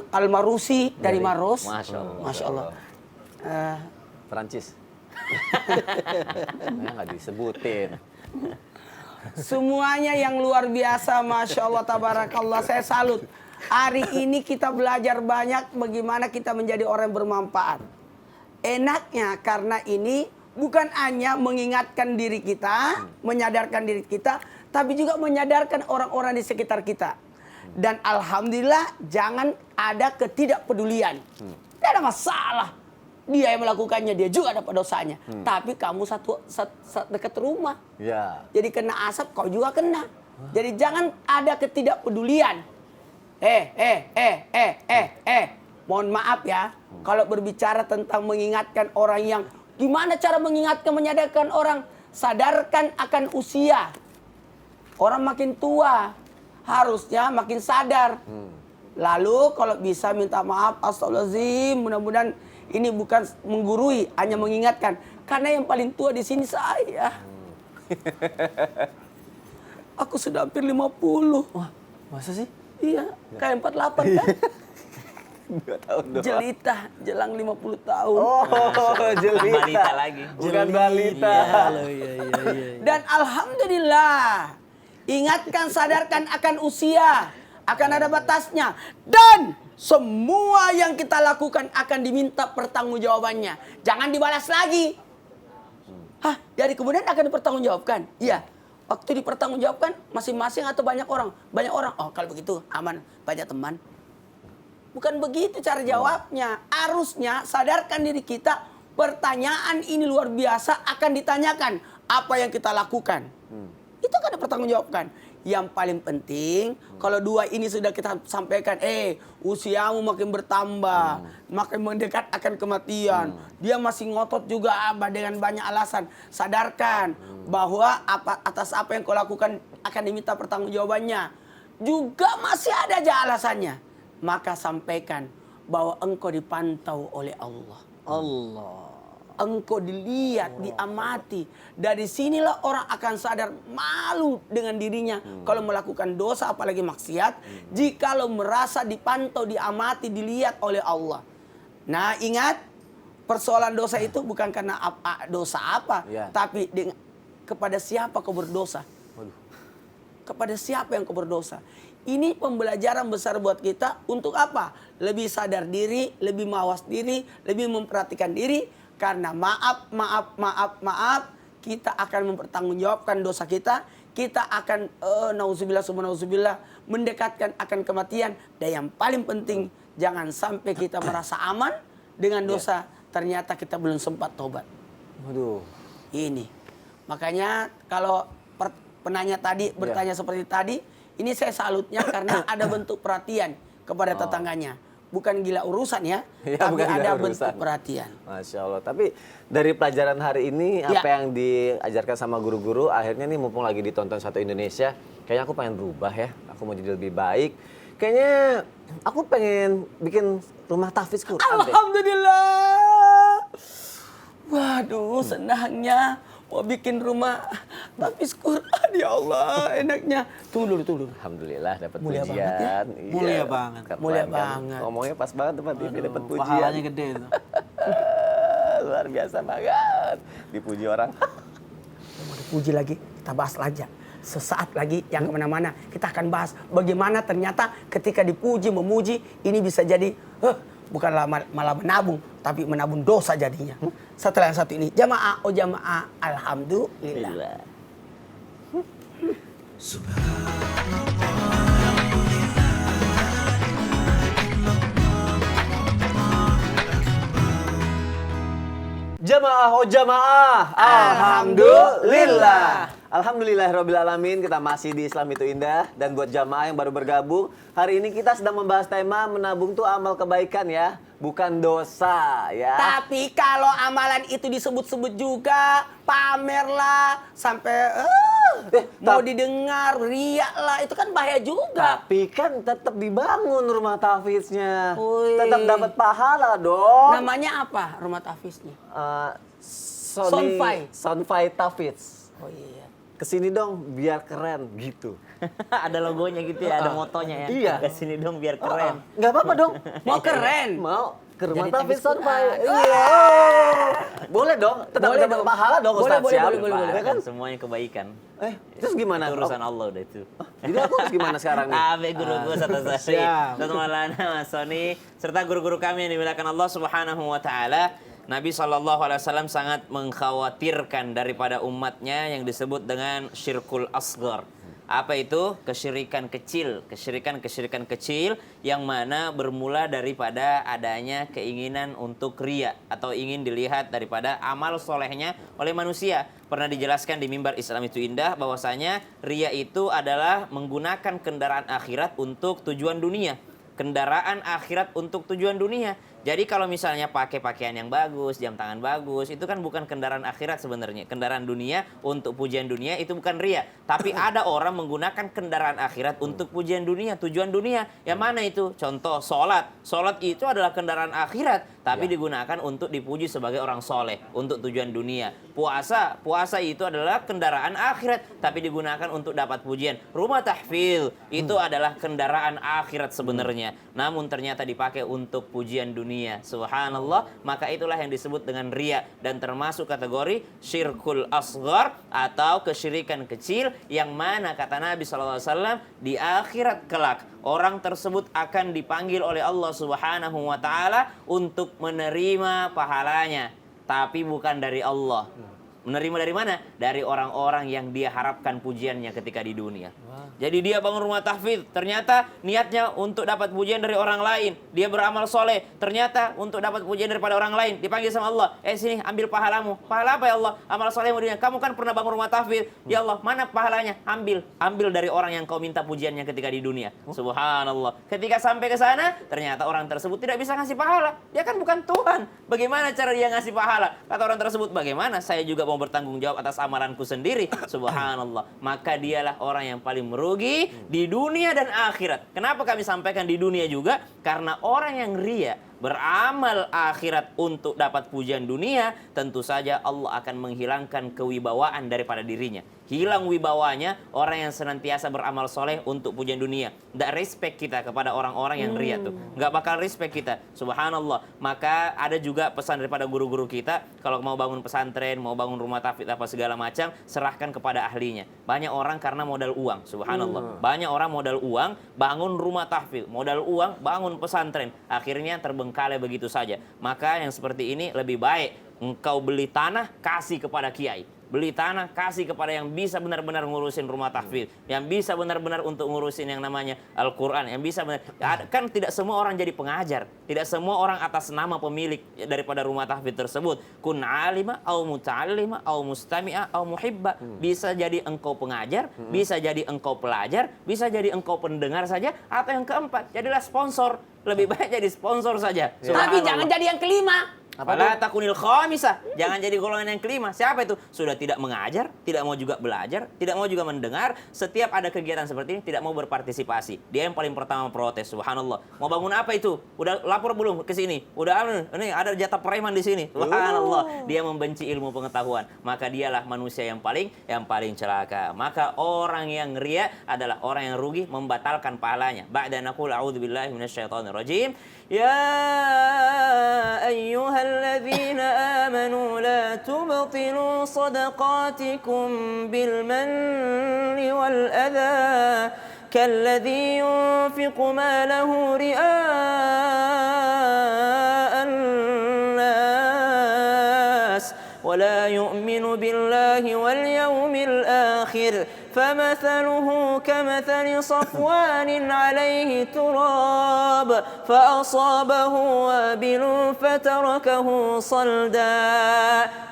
[SPEAKER 2] Almarusi dari Maros.
[SPEAKER 3] Masya Allah.
[SPEAKER 2] Masya Allah.
[SPEAKER 1] Prancis. Nggak disebutin.
[SPEAKER 2] Semuanya yang luar biasa, Masya Allah, tabarakallah. Saya salut. Hari ini kita belajar banyak bagaimana kita menjadi orang yang bermanfaat. Enaknya karena ini bukan hanya mengingatkan diri kita, menyadarkan diri kita, tapi juga menyadarkan orang-orang di sekitar kita. Dan alhamdulillah jangan ada ketidakpedulian. Tidak ada masalah. Dia yang melakukannya, dia juga dapat dosanya. Tapi kamu satu dekat rumah.
[SPEAKER 1] Ya.
[SPEAKER 2] Jadi kena asap, kau juga kena. Jadi jangan ada ketidakpedulian. Mohon maaf ya, kalau berbicara tentang mengingatkan orang yang gimana cara mengingatkan, menyadarkan orang, sadarkan akan usia. Orang makin tua, harusnya makin sadar. Lalu kalau bisa minta maaf, astagfirullahaladzim, mudah-mudahan ini bukan menggurui, hanya mengingatkan. Karena yang paling tua di sini saya. Aku sudah hampir 50.
[SPEAKER 1] Wah, masa sih?
[SPEAKER 2] Iya, kayak 48 kan?
[SPEAKER 1] 2 tahun doang.
[SPEAKER 2] Jelita, jelang 50 tahun.
[SPEAKER 1] Oh, jelita.
[SPEAKER 3] Balita lagi.
[SPEAKER 1] Bukan balita.
[SPEAKER 2] Dan alhamdulillah, ingatkan, sadarkan akan usia. Akan ada batasnya. Dan semua yang kita lakukan akan diminta pertanggungjawabannya. Jangan dibalas lagi. Jadi kemudian akan dipertanggungjawabkan. Iya. Waktu dipertanggungjawabkan masing-masing atau banyak orang? Banyak orang. Oh, kalau begitu aman, banyak teman. Bukan begitu cara jawabnya. Harusnya sadarkan diri kita, pertanyaan ini luar biasa akan ditanyakan apa yang kita lakukan. Itu kan dipertanggungjawabkan. Yang paling penting, kalau dua ini sudah kita sampaikan, usiamu makin bertambah, makin mendekat akan kematian. Dia masih ngotot juga dengan banyak alasan. Sadarkan bahwa atas apa yang kau lakukan akan diminta pertanggungjawabannya. Juga masih ada aja alasannya. Maka sampaikan bahwa engkau dipantau oleh Allah. Engkau dilihat, diamati. Dari sinilah orang akan sadar malu dengan dirinya. Kalau melakukan dosa apalagi maksiat. Jikalau merasa dipantau, diamati, dilihat oleh Allah. Nah ingat, persoalan dosa itu bukan karena dosa apa. Tapi kepada siapa kau berdosa. Kepada siapa yang kau berdosa. Ini pembelajaran besar buat kita untuk apa? Lebih sadar diri, lebih mawas diri, lebih memperhatikan diri. Karena maaf, kita akan mempertanggungjawabkan dosa kita. Kita akan, nauzubillah, mendekatkan akan kematian. Dan yang paling penting, jangan sampai kita merasa aman dengan dosa. Ternyata kita belum sempat tobat.
[SPEAKER 1] Waduh.
[SPEAKER 2] Ini. Makanya kalau penanya tadi bertanya seperti tadi, ini saya salutnya karena ada bentuk perhatian kepada tetangganya. Bukan gila urusan ya, tapi ada bentuk perhatian.
[SPEAKER 1] Masya Allah. Tapi dari pelajaran hari ini, apa yang diajarkan sama guru-guru, akhirnya nih mumpung lagi ditonton satu Indonesia, kayaknya aku pengen berubah ya. Aku mau jadi lebih baik. Kayaknya aku pengen bikin rumah tahfiz Quran.
[SPEAKER 2] Alhamdulillah. Waduh, senangnya mau bikin rumah tahfiz Quran, ya Allah, enaknya. Tunggu dulu.
[SPEAKER 1] Alhamdulillah dapat
[SPEAKER 2] Mulia
[SPEAKER 1] pujian.
[SPEAKER 2] banget ya.
[SPEAKER 1] Iya,
[SPEAKER 4] Mulia banget.
[SPEAKER 1] keren
[SPEAKER 2] Mulia
[SPEAKER 1] kan.
[SPEAKER 2] banget.
[SPEAKER 1] Ngomongnya pas banget tempat TV dapat pujian.
[SPEAKER 4] Pahalanya gede itu.
[SPEAKER 1] Luar biasa banget. Dipuji orang.
[SPEAKER 2] Mau dipuji lagi, kita bahas aja. Sesaat lagi yang kemana-mana kita akan bahas bagaimana ternyata ketika dipuji, memuji, ini bisa jadi bukanlah malah menabung, tapi menabung dosa jadinya. Setelah yang satu ini, jamaah, alhamdulillah.
[SPEAKER 1] Jamaah, alhamdulillah. Alhamdulillahirrabbilalamin, kita masih di Islam itu Indah. Dan buat jamaah yang baru bergabung, hari ini kita sedang membahas tema menabung tuh amal kebaikan ya, bukan dosa ya.
[SPEAKER 2] Tapi kalau amalan itu disebut-sebut juga, pamerlah sampai mau didengar, riak lah, itu kan bahaya juga.
[SPEAKER 1] Tapi kan tetap dibangun rumah tahfiznya,
[SPEAKER 2] Wih.
[SPEAKER 1] tetap dapat pahala dong.
[SPEAKER 2] Namanya apa rumah tahfiznya?
[SPEAKER 1] Sonfai Tahfiz.
[SPEAKER 2] Oh iya.
[SPEAKER 1] Kesini dong biar keren gitu.
[SPEAKER 3] Ada logonya gitu ya, ada motonya ya.
[SPEAKER 1] Iya.
[SPEAKER 3] Kesini dong biar keren.
[SPEAKER 1] Nggak apa-apa dong.
[SPEAKER 2] Mau keren?
[SPEAKER 1] Mau ke rumah
[SPEAKER 2] Jadi
[SPEAKER 1] tahfiz
[SPEAKER 2] tahfiz
[SPEAKER 1] Sonfai.
[SPEAKER 2] Quran.
[SPEAKER 1] Iya. Boleh dong. Tetap
[SPEAKER 2] Boleh
[SPEAKER 1] dapat
[SPEAKER 2] dong.
[SPEAKER 1] pahala dong Ustaz.
[SPEAKER 2] Boleh,
[SPEAKER 1] Siap.
[SPEAKER 2] boleh.
[SPEAKER 1] Ya kan?
[SPEAKER 3] Semuanya kebaikan.
[SPEAKER 1] Terus gimana?
[SPEAKER 3] Itu urusan Allah udah itu.
[SPEAKER 1] Jadi aku harus gimana sekarang nih?
[SPEAKER 3] Abe guru gue satu Sari,
[SPEAKER 4] siap.
[SPEAKER 3] Dr. Maulana Mas Sony, serta guru-guru kami yang dimuliakan Allah Subhanahu wa taala. Nabi SAW sangat mengkhawatirkan daripada umatnya yang disebut dengan syirkul asghar. Apa itu? Kesyirikan kecil. Kesyirikan kecil yang mana bermula daripada adanya keinginan untuk riya atau ingin dilihat daripada amal solehnya oleh manusia. Pernah dijelaskan di mimbar Islam itu Indah bahwasanya riya itu adalah menggunakan kendaraan akhirat untuk tujuan dunia. Kendaraan akhirat untuk tujuan dunia. Jadi kalau misalnya pakai pakaian yang bagus, jam tangan bagus, itu kan bukan kendaraan akhirat sebenarnya. Kendaraan dunia untuk pujian dunia itu bukan riya. Tapi ada orang menggunakan kendaraan akhirat untuk pujian dunia, tujuan dunia. Yang mana itu? Contoh sholat. Sholat itu adalah kendaraan akhirat, tapi digunakan untuk dipuji sebagai orang soleh, untuk tujuan dunia. Puasa itu adalah kendaraan akhirat, tapi digunakan untuk dapat pujian. Rumah tahfidz itu adalah kendaraan akhirat sebenarnya. Namun ternyata dipakai untuk pujian dunia. Subhanallah, maka itulah yang disebut dengan riya dan termasuk kategori syirkul asghar atau kesyirikan kecil yang mana kata Nabi SAW di akhirat kelak orang tersebut akan dipanggil oleh Allah Subhanahu wa taala untuk menerima pahalanya, tapi bukan dari Allah. Menerima dari mana? Dari orang-orang yang dia harapkan pujiannya ketika di dunia. Jadi dia bangun rumah tahfidz, ternyata niatnya untuk dapat pujian dari orang lain. Dia beramal soleh, ternyata untuk dapat pujian daripada orang lain. Dipanggil sama Allah, sini ambil pahalamu. Pahala apa ya Allah? Amal solehmu dunia. Kamu kan pernah bangun rumah tahfidz. Ya Allah, mana pahalanya? Ambil dari orang yang kau minta pujiannya ketika di dunia. Subhanallah. Ketika sampai ke sana, ternyata orang tersebut tidak bisa ngasih pahala. Dia kan bukan Tuhan. Bagaimana cara dia ngasih pahala? Kata orang tersebut, bagaimana? Saya juga mau bertanggung jawab atas amalanku sendiri. Subhanallah. Maka dialah orang yang paling merugi di dunia dan akhirat. Kenapa kami sampaikan di dunia juga? Karena orang yang ria beramal akhirat untuk dapat pujian dunia, tentu saja Allah akan menghilangkan kewibawaan daripada dirinya. Hilang wibawanya orang yang senantiasa beramal soleh untuk pujian dunia. Nggak respect kita kepada orang-orang yang ria tuh. Nggak bakal respect kita. Subhanallah. Maka ada juga pesan daripada guru-guru kita, kalau mau bangun pesantren, mau bangun rumah tahfidz apa segala macam, serahkan kepada ahlinya. Banyak orang karena modal uang. Subhanallah. Banyak orang modal uang, bangun rumah tahfidz. Modal uang, bangun pesantren. Akhirnya terbengkalai begitu saja. Maka yang seperti ini lebih baik engkau beli tanah, kasih kepada kiai. Beli tanah, kasih kepada yang bisa benar-benar ngurusin rumah tahfidz, yang bisa benar-benar untuk ngurusin yang namanya Al-Quran, yang bisa benar. Kan tidak semua orang jadi pengajar, tidak semua orang atas nama pemilik daripada rumah tahfidz tersebut. Kun alima, au muta'allima, au mustami'a, au muhibba. Bisa jadi engkau pengajar, bisa jadi engkau pelajar, bisa jadi engkau pendengar saja, atau yang keempat, jadilah sponsor. Lebih baik jadi sponsor saja.
[SPEAKER 2] Tapi jangan jadi yang kelima.
[SPEAKER 3] Fala takunil khamisah. Jangan jadi golongan yang kelima. Siapa itu? Sudah tidak mengajar, tidak mau juga belajar, tidak mau juga mendengar. Setiap ada kegiatan seperti ini tidak mau berpartisipasi. Dia yang paling pertama protes. Subhanallah. Mau bangun apa itu? Udah lapor belum ke sini? Udah ini ada jatah preman di sini. Subhanallah. Dia membenci ilmu pengetahuan. Maka dialah manusia yang paling celaka. Maka orang yang ria adalah orang yang rugi, membatalkan pahalanya. Ba'da naqul a'udzubillahi minasyaitonir rajim. Ya ayyuhalladzina amanu la tubtilu sadaqatikum bil manni wal adha kalladzi yunfiqu malahu ria'an nas wa la yu'minu billahi wal yawmil akhir فمثله كمثل صفوان عليه تراب فأصابه وابل فتركه صلدا.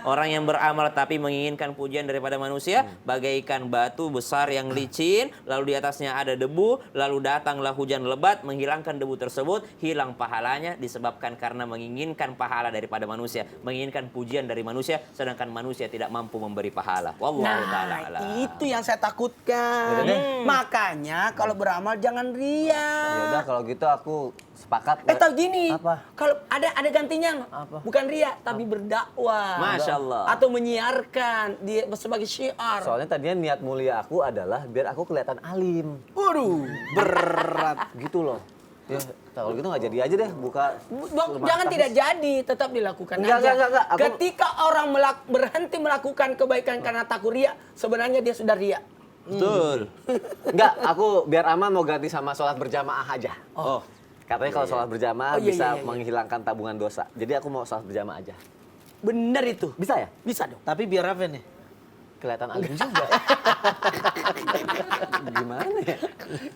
[SPEAKER 3] Orang yang beramal tapi menginginkan pujian daripada manusia bagaikan batu besar yang licin, lalu di atasnya ada debu, lalu datanglah hujan lebat menghilangkan debu tersebut, hilang pahalanya disebabkan karena menginginkan pahala daripada manusia, menginginkan pujian dari manusia, sedangkan manusia tidak mampu memberi pahala. Wallahu ta'ala a'lam.
[SPEAKER 2] Itu yang saya takutkan. Makanya kalau beramal jangan ria.
[SPEAKER 1] Ya udah kalau gitu aku sepakat.
[SPEAKER 2] Tahu gini.
[SPEAKER 1] Apa?
[SPEAKER 2] Kalau ada gantinya,
[SPEAKER 1] Apa?
[SPEAKER 2] bukan ria tapi berdakwah.
[SPEAKER 3] Masya Allah.
[SPEAKER 2] Atau menyiarkan dia sebagai syiar.
[SPEAKER 1] Soalnya tadinya niat mulia aku adalah biar aku kelihatan alim.
[SPEAKER 2] Waduh, berat.
[SPEAKER 1] Gitu loh. Ya, kalau gitu nggak jadi aja deh buka.
[SPEAKER 2] Jangan tidak jadi, tetap dilakukan
[SPEAKER 1] Enggak,
[SPEAKER 2] aja.
[SPEAKER 1] enggak. Aku-
[SPEAKER 2] Ketika orang berhenti melakukan kebaikan karena takut ria, sebenarnya dia sudah ria.
[SPEAKER 3] Betul.
[SPEAKER 1] Enggak, aku biar aman mau ganti sama sholat berjamaah aja.
[SPEAKER 3] Oh.
[SPEAKER 1] Katanya kalau sholat berjamaah
[SPEAKER 2] Oh, iya,
[SPEAKER 1] bisa
[SPEAKER 2] iya, iya.
[SPEAKER 1] menghilangkan tabungan dosa. Jadi aku mau sholat berjamaah aja.
[SPEAKER 2] Bener itu.
[SPEAKER 1] Bisa ya?
[SPEAKER 2] Bisa dong.
[SPEAKER 4] Tapi biar apa nih?
[SPEAKER 1] Kelihatan alim juga. Gimana ya?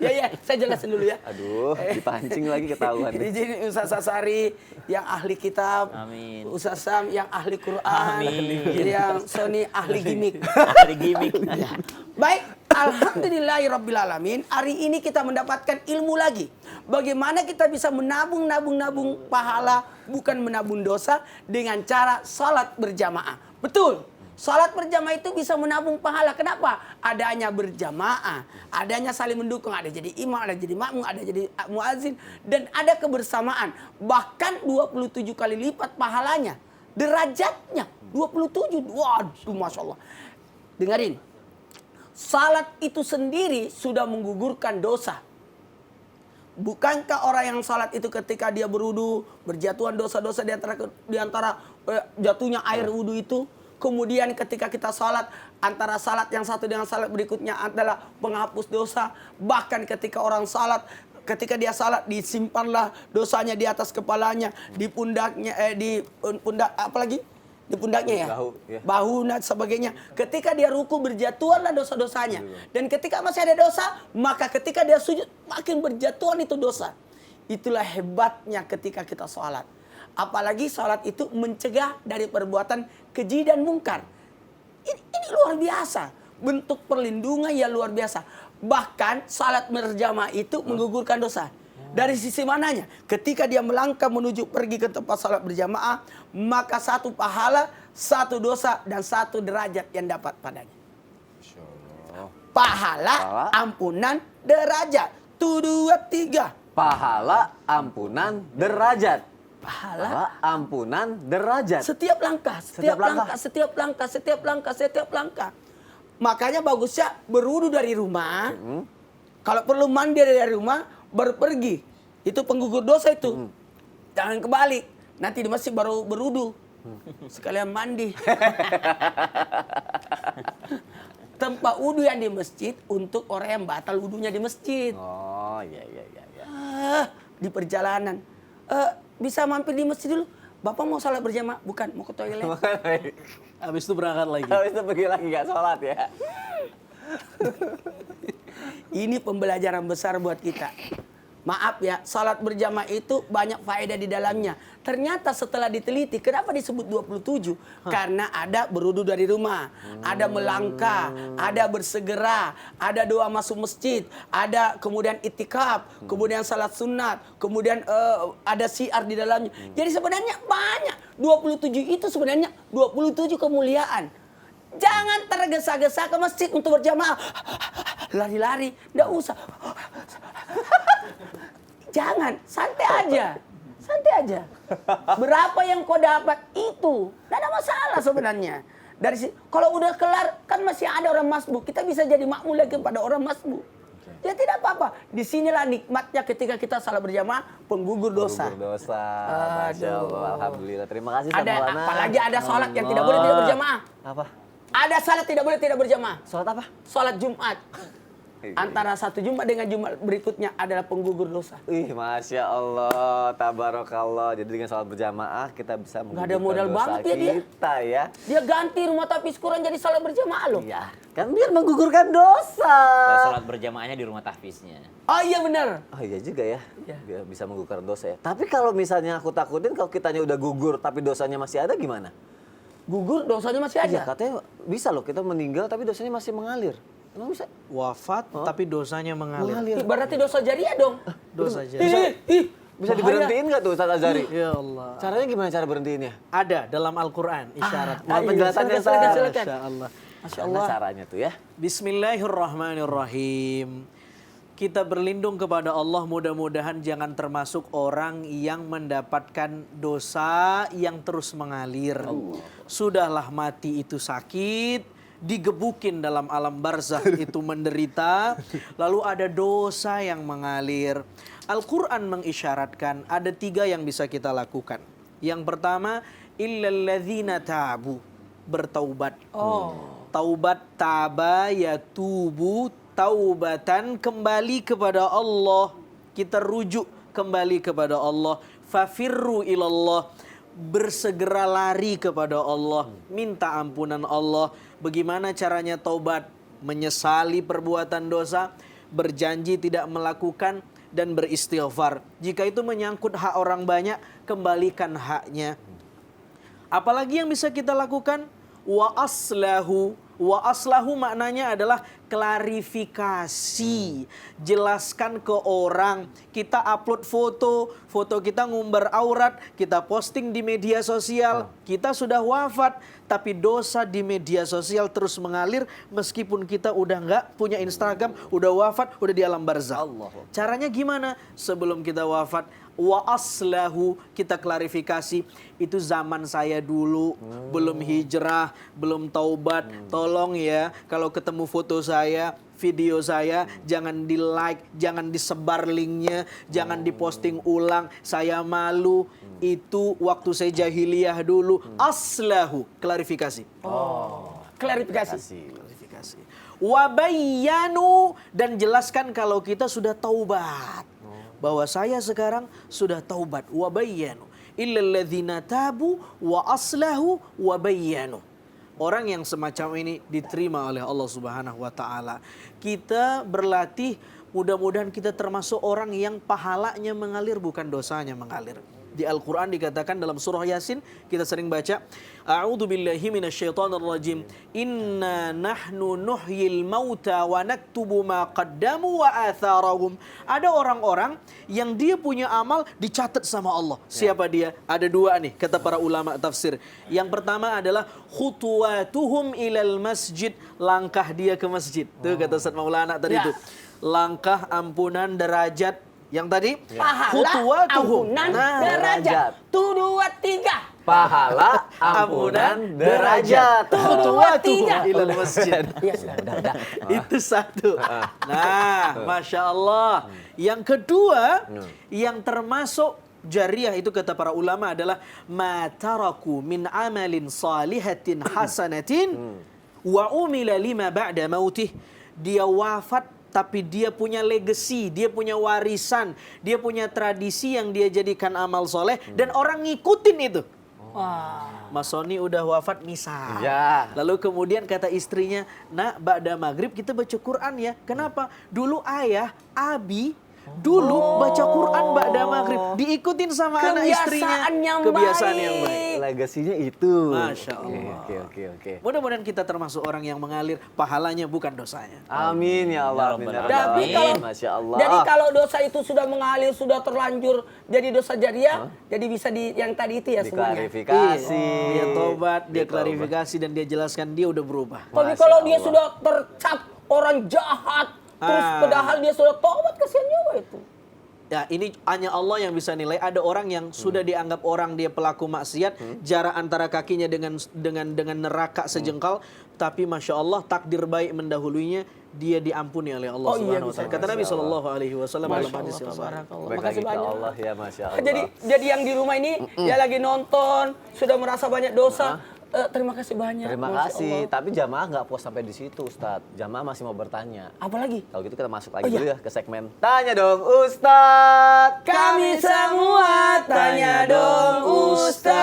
[SPEAKER 2] Ya, saya jelasin dulu ya.
[SPEAKER 1] Aduh, dipancing lagi ketahuan.
[SPEAKER 2] Jadi Ustaz Sasari yang ahli kitab,
[SPEAKER 3] Amin.
[SPEAKER 2] Ustaz Sam yang ahli Quran,
[SPEAKER 3] Amin.
[SPEAKER 2] yang Sony ahli gimmick.
[SPEAKER 3] Ada gimmick.
[SPEAKER 2] Baik, alhamdulillahirrabbilalamin. Hari ini kita mendapatkan ilmu lagi. Bagaimana kita bisa menabung pahala, bukan menabung dosa dengan cara salat berjamaah. Betul. Salat berjamaah itu bisa menabung pahala. Kenapa? Adanya berjamaah, adanya saling mendukung, ada jadi imam, ada jadi makmum, ada jadi muazin, dan ada kebersamaan. Bahkan 27 kali lipat pahalanya. Derajatnya 27. Waduh, Masya Allah. Dengarin. Salat itu sendiri sudah menggugurkan dosa. Bukankah orang yang salat itu ketika dia berwudu, berjatuhan dosa-dosa di antara jatuhnya air wudu itu? Kemudian ketika kita salat, antara salat yang satu dengan salat berikutnya adalah penghapus dosa. Bahkan ketika orang salat, ketika dia salat disimpanlah dosanya di atas kepalanya, di pundaknya, di pundak apalagi di pundaknya ya.
[SPEAKER 1] Bahu, ya.
[SPEAKER 2] Bahu dan sebagainya. Ketika dia ruku berjatuhanlah dosa-dosanya. Dan ketika masih ada dosa, maka ketika dia sujud makin berjatuhan itu dosa. Itulah hebatnya ketika kita sholat. Apalagi sholat itu mencegah dari perbuatan keji dan mungkar. Ini luar biasa. Bentuk perlindungan yang luar biasa. Bahkan sholat berjamaah itu menggugurkan dosa. Dari sisi mananya? Ketika dia melangkah menuju pergi ke tempat sholat berjamaah, maka 1 pahala, 1 dosa, dan 1 derajat yang dapat padanya. Pahala, ampunan, derajat. 2, 3.
[SPEAKER 1] Pahala, ampunan, derajat.
[SPEAKER 2] Pahala,
[SPEAKER 1] ampunan, derajat.
[SPEAKER 2] setiap langkah, setiap langkah, setiap langkah, setiap langkah, setiap langkah. Makanya bagusnya berwudu dari rumah. Kalau perlu mandi dari rumah, baru pergi. Itu penggugur dosa itu. Jangan kebalik. Nanti di masjid baru berwudu. Sekalian mandi. Tempat wudu yang di masjid untuk orang yang batal wudunya di masjid.
[SPEAKER 1] Oh, iya.
[SPEAKER 2] Di perjalanan. Bisa mampir di masjid dulu. Bapak mau sholat berjamaah? Bukan, mau ke toilet.
[SPEAKER 4] Habis itu berangkat lagi.
[SPEAKER 1] Habis itu pergi lagi nggak sholat ya.
[SPEAKER 2] Ini pembelajaran besar buat kita. Maaf ya, salat berjamaah itu banyak faedah di dalamnya. Ternyata setelah diteliti, kenapa disebut 27? Karena ada berwudu dari rumah, ada melangkah, ada bersegera, ada doa masuk masjid, ada kemudian itikaf, kemudian salat sunat, kemudian ada syiar di dalamnya. Jadi sebenarnya banyak. 27 itu sebenarnya 27 kemuliaan. Jangan tergesa-gesa ke masjid untuk berjamaah. Lari-lari, enggak usah. Jangan, santai aja. Santai aja. Berapa yang kau dapat itu, enggak ada masalah sebenarnya. Kalau udah kelar kan masih ada orang masbuk. Kita bisa jadi makmum lagi kepada orang masbuk. Ya tidak apa-apa. Disinilah nikmatnya ketika kita salat berjamaah, penggugur dosa.
[SPEAKER 1] Penggugur dosa. Masya Allah. Alhamdulillah. Terima kasih
[SPEAKER 2] Ada
[SPEAKER 1] Maulana.
[SPEAKER 2] apalagi ada salat yang tidak boleh tidak berjamaah.
[SPEAKER 1] Apa?
[SPEAKER 2] Ada salat tidak boleh tidak berjamaah.
[SPEAKER 1] Salat apa?
[SPEAKER 2] Salat Jumat. Antara satu Jumat dengan Jumat berikutnya adalah penggugur dosa.
[SPEAKER 1] Masya Allah, tabarakallah. Jadi dengan salat berjamaah kita bisa
[SPEAKER 2] Nggak ada
[SPEAKER 1] menggugurkan
[SPEAKER 2] modal
[SPEAKER 1] dosa
[SPEAKER 2] banget ya dia.
[SPEAKER 1] kita ya.
[SPEAKER 2] Dia ganti rumah tapis Quran jadi salat berjamaah loh.
[SPEAKER 1] Iya, kan biar menggugurkan dosa.
[SPEAKER 3] Sholat berjamaahnya di rumah tahfiznya.
[SPEAKER 2] Oh iya benar.
[SPEAKER 1] Oh iya juga ya,
[SPEAKER 2] Iya.
[SPEAKER 1] biar bisa menggugurkan dosa ya. Tapi kalau misalnya aku takutin kalau kitanya udah gugur tapi dosanya masih ada gimana?
[SPEAKER 2] Gugur dosanya masih
[SPEAKER 1] Iya,
[SPEAKER 2] ada.
[SPEAKER 1] katanya bisa loh kita meninggal tapi dosanya masih mengalir. Emang bisa?
[SPEAKER 4] Wafat tapi dosanya mengalir.
[SPEAKER 2] Berarti dosa jariah dong.
[SPEAKER 4] Dosa jadi.
[SPEAKER 1] Bisa diberhentiin nggak tuh Ustaz Azhari?
[SPEAKER 4] Ya Allah.
[SPEAKER 1] Caranya gimana cara berhentiinnya?
[SPEAKER 4] Ada dalam Al-Quran isyarat.
[SPEAKER 1] Mohon
[SPEAKER 2] iya,
[SPEAKER 1] penjelasannya
[SPEAKER 2] silakan,
[SPEAKER 1] Ustaz.
[SPEAKER 2] silakan.
[SPEAKER 4] Masya Allah.
[SPEAKER 2] Masya
[SPEAKER 1] Gimana
[SPEAKER 2] Allah.
[SPEAKER 1] caranya tuh ya?
[SPEAKER 4] Bismillahirrahmanirrahim. Kita berlindung kepada Allah, mudah-mudahan jangan termasuk orang yang mendapatkan dosa yang terus mengalir. Sudahlah mati itu sakit, digebukin dalam alam barzakh itu menderita, lalu ada dosa yang mengalir. Al-Quran mengisyaratkan ada 3 yang bisa kita lakukan. Yang pertama, illalladzina tabu, bertaubat. Taubat, taba, yatubu, taubatan, kembali kepada Allah. Kita rujuk kembali kepada Allah. Fafirru ilallah, bersegera lari kepada Allah. Minta ampunan Allah. Bagaimana caranya taubat? Menyesali perbuatan dosa, berjanji tidak melakukan, dan beristighfar. Jika itu menyangkut hak orang banyak, kembalikan haknya. Apalagi yang bisa kita lakukan? Wa aslahu. Wa aslahu maknanya adalah klarifikasi. Jelaskan ke orang. Kita upload foto kita ngumbar aurat, kita posting di media sosial. Kita sudah wafat, tapi dosa di media sosial terus mengalir meskipun kita udah nggak punya Instagram, udah wafat, udah di alam barzakh. Caranya gimana? Sebelum kita wafat, wa aslahu, kita klarifikasi, itu zaman saya dulu, belum hijrah, belum taubat. Tolong ya, kalau ketemu foto saya, video saya, jangan di like, jangan disebar linknya, jangan diposting ulang, saya malu. Itu waktu saya jahiliyah dulu. Aslahu, klarifikasi.
[SPEAKER 2] Klarifikasi.
[SPEAKER 4] Klarifikasi. Wabayyanu, dan jelaskan kalau kita sudah taubat. Bahwa saya sekarang sudah taubat. Wabayyanu. illal ladzina tabu wa aslahu wa bayyanu. Orang yang semacam ini diterima oleh Allah Subhanahu wa taala. Kita berlatih, mudah-mudahan kita termasuk orang yang pahalanya mengalir bukan dosanya mengalir. Di Al-Quran dikatakan dalam surah Yasin, kita sering baca, A'udzu billahi minasyaitonir rajim. Inna nahnu nuhyil mauta wa naktubu ma qaddamu wa atharahum. Ada orang-orang yang dia punya amal dicatat sama Allah. Siapa dia? Ada dua nih kata para ulama tafsir. Yang pertama adalah khutuwatuhum ilal masjid, langkah dia ke masjid. Tuh kata Ustaz Maulana tadi itu. Langkah ampunan derajat. Yang tadi
[SPEAKER 2] pahala ampunan derajat. 1, 2, 3.
[SPEAKER 1] Pahala ampunan derajat.
[SPEAKER 2] 1, 2, 3.
[SPEAKER 4] ilal masjid.
[SPEAKER 2] Ya sudah.
[SPEAKER 4] Itu satu. Nah, Masya Allah. Yang kedua, yang termasuk jariyah itu kata para ulama adalah mataraku min amalin salihatin hasanatin wa umila lima ba'da mautih. Dia wafat tapi dia punya legacy, dia punya warisan, dia punya tradisi yang dia jadikan amal soleh dan orang ngikutin itu. Mas Sony udah wafat misal.
[SPEAKER 1] Ya.
[SPEAKER 4] Lalu kemudian kata istrinya, nak ba'da maghrib kita baca Quran ya. Kenapa? Dulu ayah, Abi, dulu baca Quran ba'da maghrib. Diikutin sama anak istrinya. Kebiasaan yang baik.
[SPEAKER 1] Legasinya itu.
[SPEAKER 4] Masya Allah.
[SPEAKER 1] Oke.
[SPEAKER 4] Mudah-mudahan kita termasuk orang yang mengalir, pahalanya bukan dosanya.
[SPEAKER 1] Amin ya Allah. Amin ya Rabbal
[SPEAKER 2] Tapi
[SPEAKER 1] Alamin.
[SPEAKER 2] kalau
[SPEAKER 1] Masya Allah.
[SPEAKER 2] Jadi kalau dosa itu sudah mengalir, sudah terlanjur jadi dosa jariah, jadi bisa di yang tadi itu ya semuanya.
[SPEAKER 1] Diklarifikasi.
[SPEAKER 4] Dia tobat, dia
[SPEAKER 1] Dia
[SPEAKER 4] klarifikasi dan dia jelaskan dia udah berubah.
[SPEAKER 2] Tapi
[SPEAKER 1] Masya
[SPEAKER 2] kalau dia
[SPEAKER 1] Allah.
[SPEAKER 2] sudah tercap orang jahat, terus padahal dia sudah tobat, kasihan juga itu.
[SPEAKER 4] Ya, ini hanya Allah yang bisa nilai. Ada orang yang sudah dianggap orang dia pelaku maksiat, jarak antara kakinya dengan neraka sejengkal, tapi Masya Allah takdir baik mendahulunya, dia diampuni oleh Allah Subhanahu wa taala. Kata Nabi sallallahu alaihi wasallam dalam hadis yang sahih.
[SPEAKER 1] Baik
[SPEAKER 2] Makasih
[SPEAKER 1] lagi ke
[SPEAKER 2] banyak.
[SPEAKER 1] Allah ya Masya Allah.
[SPEAKER 2] Jadi yang di rumah ini dia lagi nonton, sudah merasa banyak dosa. Terima kasih banyak.
[SPEAKER 1] Terima
[SPEAKER 2] Masya
[SPEAKER 1] kasih.
[SPEAKER 2] Allah.
[SPEAKER 1] Tapi jamaah nggak puas sampai di situ, Ustadz. Jamaah masih mau bertanya.
[SPEAKER 2] Apa lagi?
[SPEAKER 1] Kalau gitu kita masuk lagi dulu ya ke segmen Tanya Dong Ustadz.
[SPEAKER 2] Kami semua tanya dong Ustadz.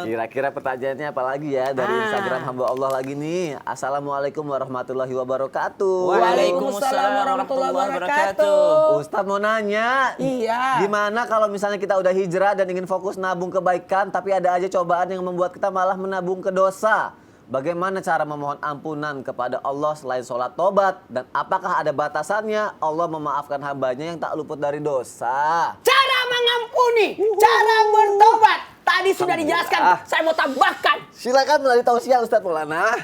[SPEAKER 1] Kira-kira pertanyaannya apa lagi ya dari Instagram hamba Allah lagi nih. Assalamualaikum warahmatullahi wabarakatuh.
[SPEAKER 2] Waalaikumsalam warahmatullahi wabarakatuh.
[SPEAKER 1] Ustadz mau nanya.
[SPEAKER 2] Iya.
[SPEAKER 1] Gimana kalau misalnya kita udah hijrah dan ingin fokus nabung kebaikan, tapi ada aja cobaan yang membuat kita malah menabung ke dosa? Bagaimana cara memohon ampunan kepada Allah selain sholat tobat? Dan apakah ada batasannya Allah memaafkan hambanya yang tak luput dari dosa?
[SPEAKER 2] Cara mengampuni, cara bertobat. Tadi sudah dijelaskan, saya mau tambahkan.
[SPEAKER 1] Silakan melalui tausiah Ustadz Maulana.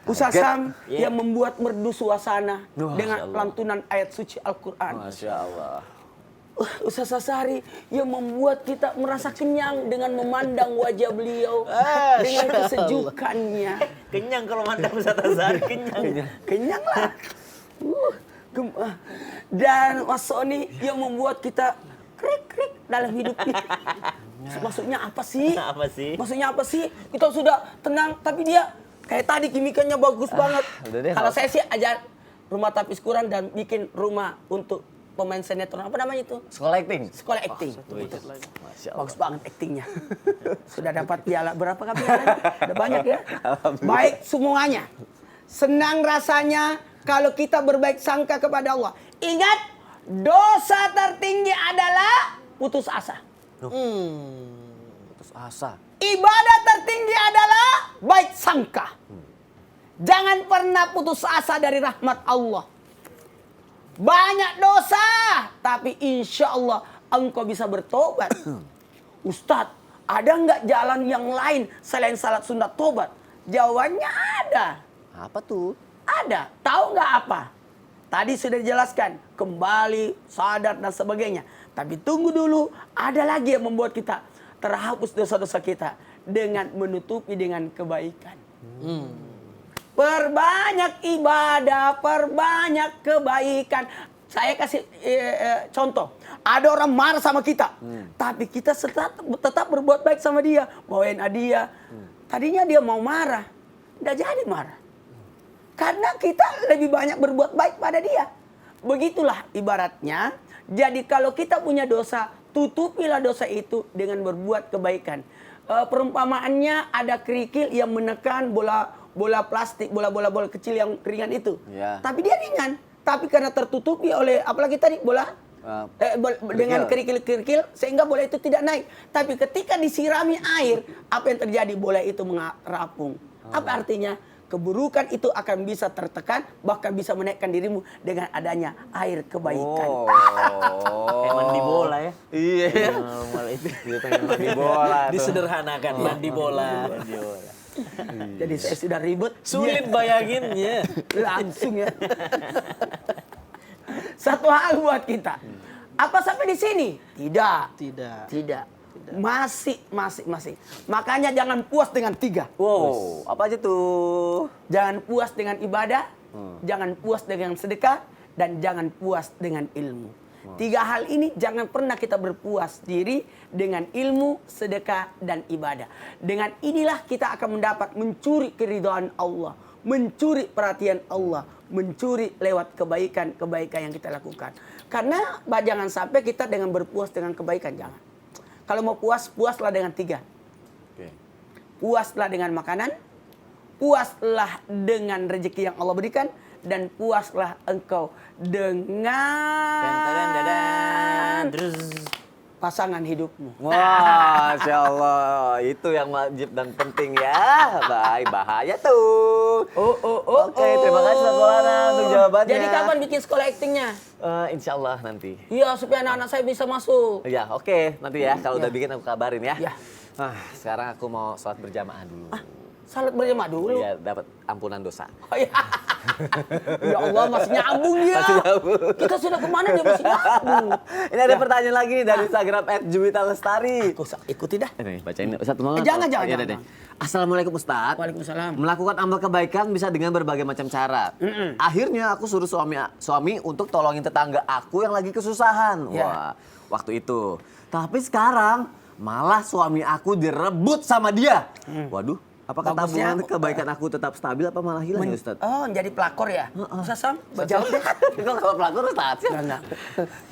[SPEAKER 2] Ustaz Sam yang membuat merdu suasana dengan lantunan ayat suci Al-Quran.
[SPEAKER 1] Masya Allah.
[SPEAKER 2] Ustaz Asari yang membuat kita merasa kenyang dengan memandang wajah beliau dengan kesejukannya.
[SPEAKER 3] Kenyang kalau mandang Ustaz Azhar, kenyang.
[SPEAKER 2] Kenyang lah. Dan Mas Sony yang membuat kita krik-krik dalam hidup ini. Maksudnya apa sih?
[SPEAKER 3] Apa sih?
[SPEAKER 2] Maksudnya apa sih? Kita sudah tenang, tapi dia kayak tadi kimikanya bagus banget.
[SPEAKER 1] udah deh,
[SPEAKER 2] Kalau
[SPEAKER 1] nggak-
[SPEAKER 2] saya sih ajar rumah tapis Quran dan bikin rumah untuk pemain sinetron. Apa namanya itu?
[SPEAKER 1] Sekolah acting.
[SPEAKER 2] Sekolah acting.
[SPEAKER 1] Masya Allah.
[SPEAKER 2] Bagus banget actingnya. Sudah dapat piala berapa kali pialanya? Udah banyak ya. Baik semuanya. Senang rasanya kalau kita berbaik sangka kepada Allah. Ingat, dosa tertinggi adalah putus asa.
[SPEAKER 1] Putus asa.
[SPEAKER 2] Ibadah tertinggi adalah baik sangka. Jangan pernah putus asa dari rahmat Allah. Banyak dosa, tapi insya Allah engkau bisa bertobat. Ustadz, ada nggak jalan yang lain selain salat sunat tobat? Jawabannya ada.
[SPEAKER 1] Apa tuh?
[SPEAKER 2] Ada. Tahu nggak apa? Tadi sudah dijelaskan. Kembali, sadar, dan sebagainya. Tapi tunggu dulu. Ada lagi yang membuat kita terhapus dosa-dosa kita. Dengan menutupi dengan kebaikan. Perbanyak ibadah, perbanyak kebaikan. Saya kasih contoh. Ada orang marah sama kita. Tapi kita tetap berbuat baik sama dia. Bawain hadiah. Tadinya dia mau marah. Nggak jadi marah. Karena kita lebih banyak berbuat baik pada dia. Begitulah ibaratnya. Jadi kalau kita punya dosa, tutupilah dosa itu dengan berbuat kebaikan. Perumpamaannya ada kerikil yang menekan bola plastik, bola kecil yang ringan itu.
[SPEAKER 1] Ya.
[SPEAKER 2] Tapi dia ringan. Tapi karena tertutupi oleh apalagi tadi bola dengan kerikil-kerikil sehingga bola itu tidak naik. Tapi ketika disirami air, apa yang terjadi? Bola itu mengarapung. Apa artinya? Keburukan itu akan bisa tertekan, bahkan bisa menaikkan dirimu dengan adanya air kebaikan.
[SPEAKER 3] Kayak mandi bola ya.
[SPEAKER 1] Iya.
[SPEAKER 3] Normal itu.
[SPEAKER 1] Dia pengen mandi bola tuh.
[SPEAKER 4] Disederhanakan mandi bola.
[SPEAKER 2] Jadi saya sudah ribut.
[SPEAKER 4] Sulit bayanginnya.
[SPEAKER 2] Langsung ya. Satu hal buat kita. Apa sampai di sini? Tidak. Masih. Makanya jangan puas dengan 3.
[SPEAKER 1] Wow, apa aja tuh?
[SPEAKER 2] Jangan puas dengan ibadah, jangan puas dengan sedekah, dan jangan puas dengan ilmu. 3 hal ini jangan pernah kita berpuas diri dengan ilmu, sedekah, dan ibadah. Dengan inilah kita akan mendapat mencuri keridhaan Allah, mencuri perhatian Allah, mencuri lewat kebaikan yang kita lakukan. Karena jangan sampai kita dengan berpuas dengan kebaikan, jangan. Kalau mau puas, puaslah dengan 3.
[SPEAKER 1] Oke.
[SPEAKER 2] Puaslah dengan makanan, puaslah dengan rezeki yang Allah berikan, dan puaslah engkau dengan pasangan hidupmu.
[SPEAKER 1] Masya Allah, itu yang wajib dan penting ya. Bahaya tuh. Oke, terima kasih Ustaz Maulana untuk jawabannya.
[SPEAKER 2] Jadi kapan bikin sekolah aktingnya?
[SPEAKER 1] Insya Allah nanti.
[SPEAKER 2] Iya, supaya anak-anak saya bisa masuk.
[SPEAKER 1] Ya, oke, nanti ya. Kalau udah bikin aku kabarin ya.
[SPEAKER 2] Ya.
[SPEAKER 1] Sekarang aku mau sholat berjamaah dulu.
[SPEAKER 2] Salat berjamaah dulu.
[SPEAKER 1] Iya, dapat ampunan dosa.
[SPEAKER 2] Oh, iya. Ya Allah, masih nyambung dia.
[SPEAKER 1] Masih nyambung.
[SPEAKER 2] Kita sudah kemana dia masih nyambung.
[SPEAKER 1] Ini ada pertanyaan lagi nih dari Instagram @juwita_lestari.
[SPEAKER 2] Aku ikuti dah.
[SPEAKER 1] Ini bacain Ustaz mau.
[SPEAKER 2] Jangan.
[SPEAKER 1] Assalamualaikum Ustaz.
[SPEAKER 2] Waalaikumsalam.
[SPEAKER 1] Melakukan amal kebaikan bisa dengan berbagai macam cara. Akhirnya aku suruh suami untuk tolongin tetangga aku yang lagi kesusahan.
[SPEAKER 2] Ya.
[SPEAKER 1] Wah, waktu itu. Tapi sekarang malah suami aku direbut sama dia. Waduh, apakah
[SPEAKER 2] Bagusnya,
[SPEAKER 1] tabungan kebaikan aku tetap stabil apa malah hilang ya Ustaz?
[SPEAKER 2] Oh, jadi pelakor ya? Ustaz Sam, jawab deh.
[SPEAKER 1] Kok kalau pelakor Ustaz?
[SPEAKER 2] Enggak.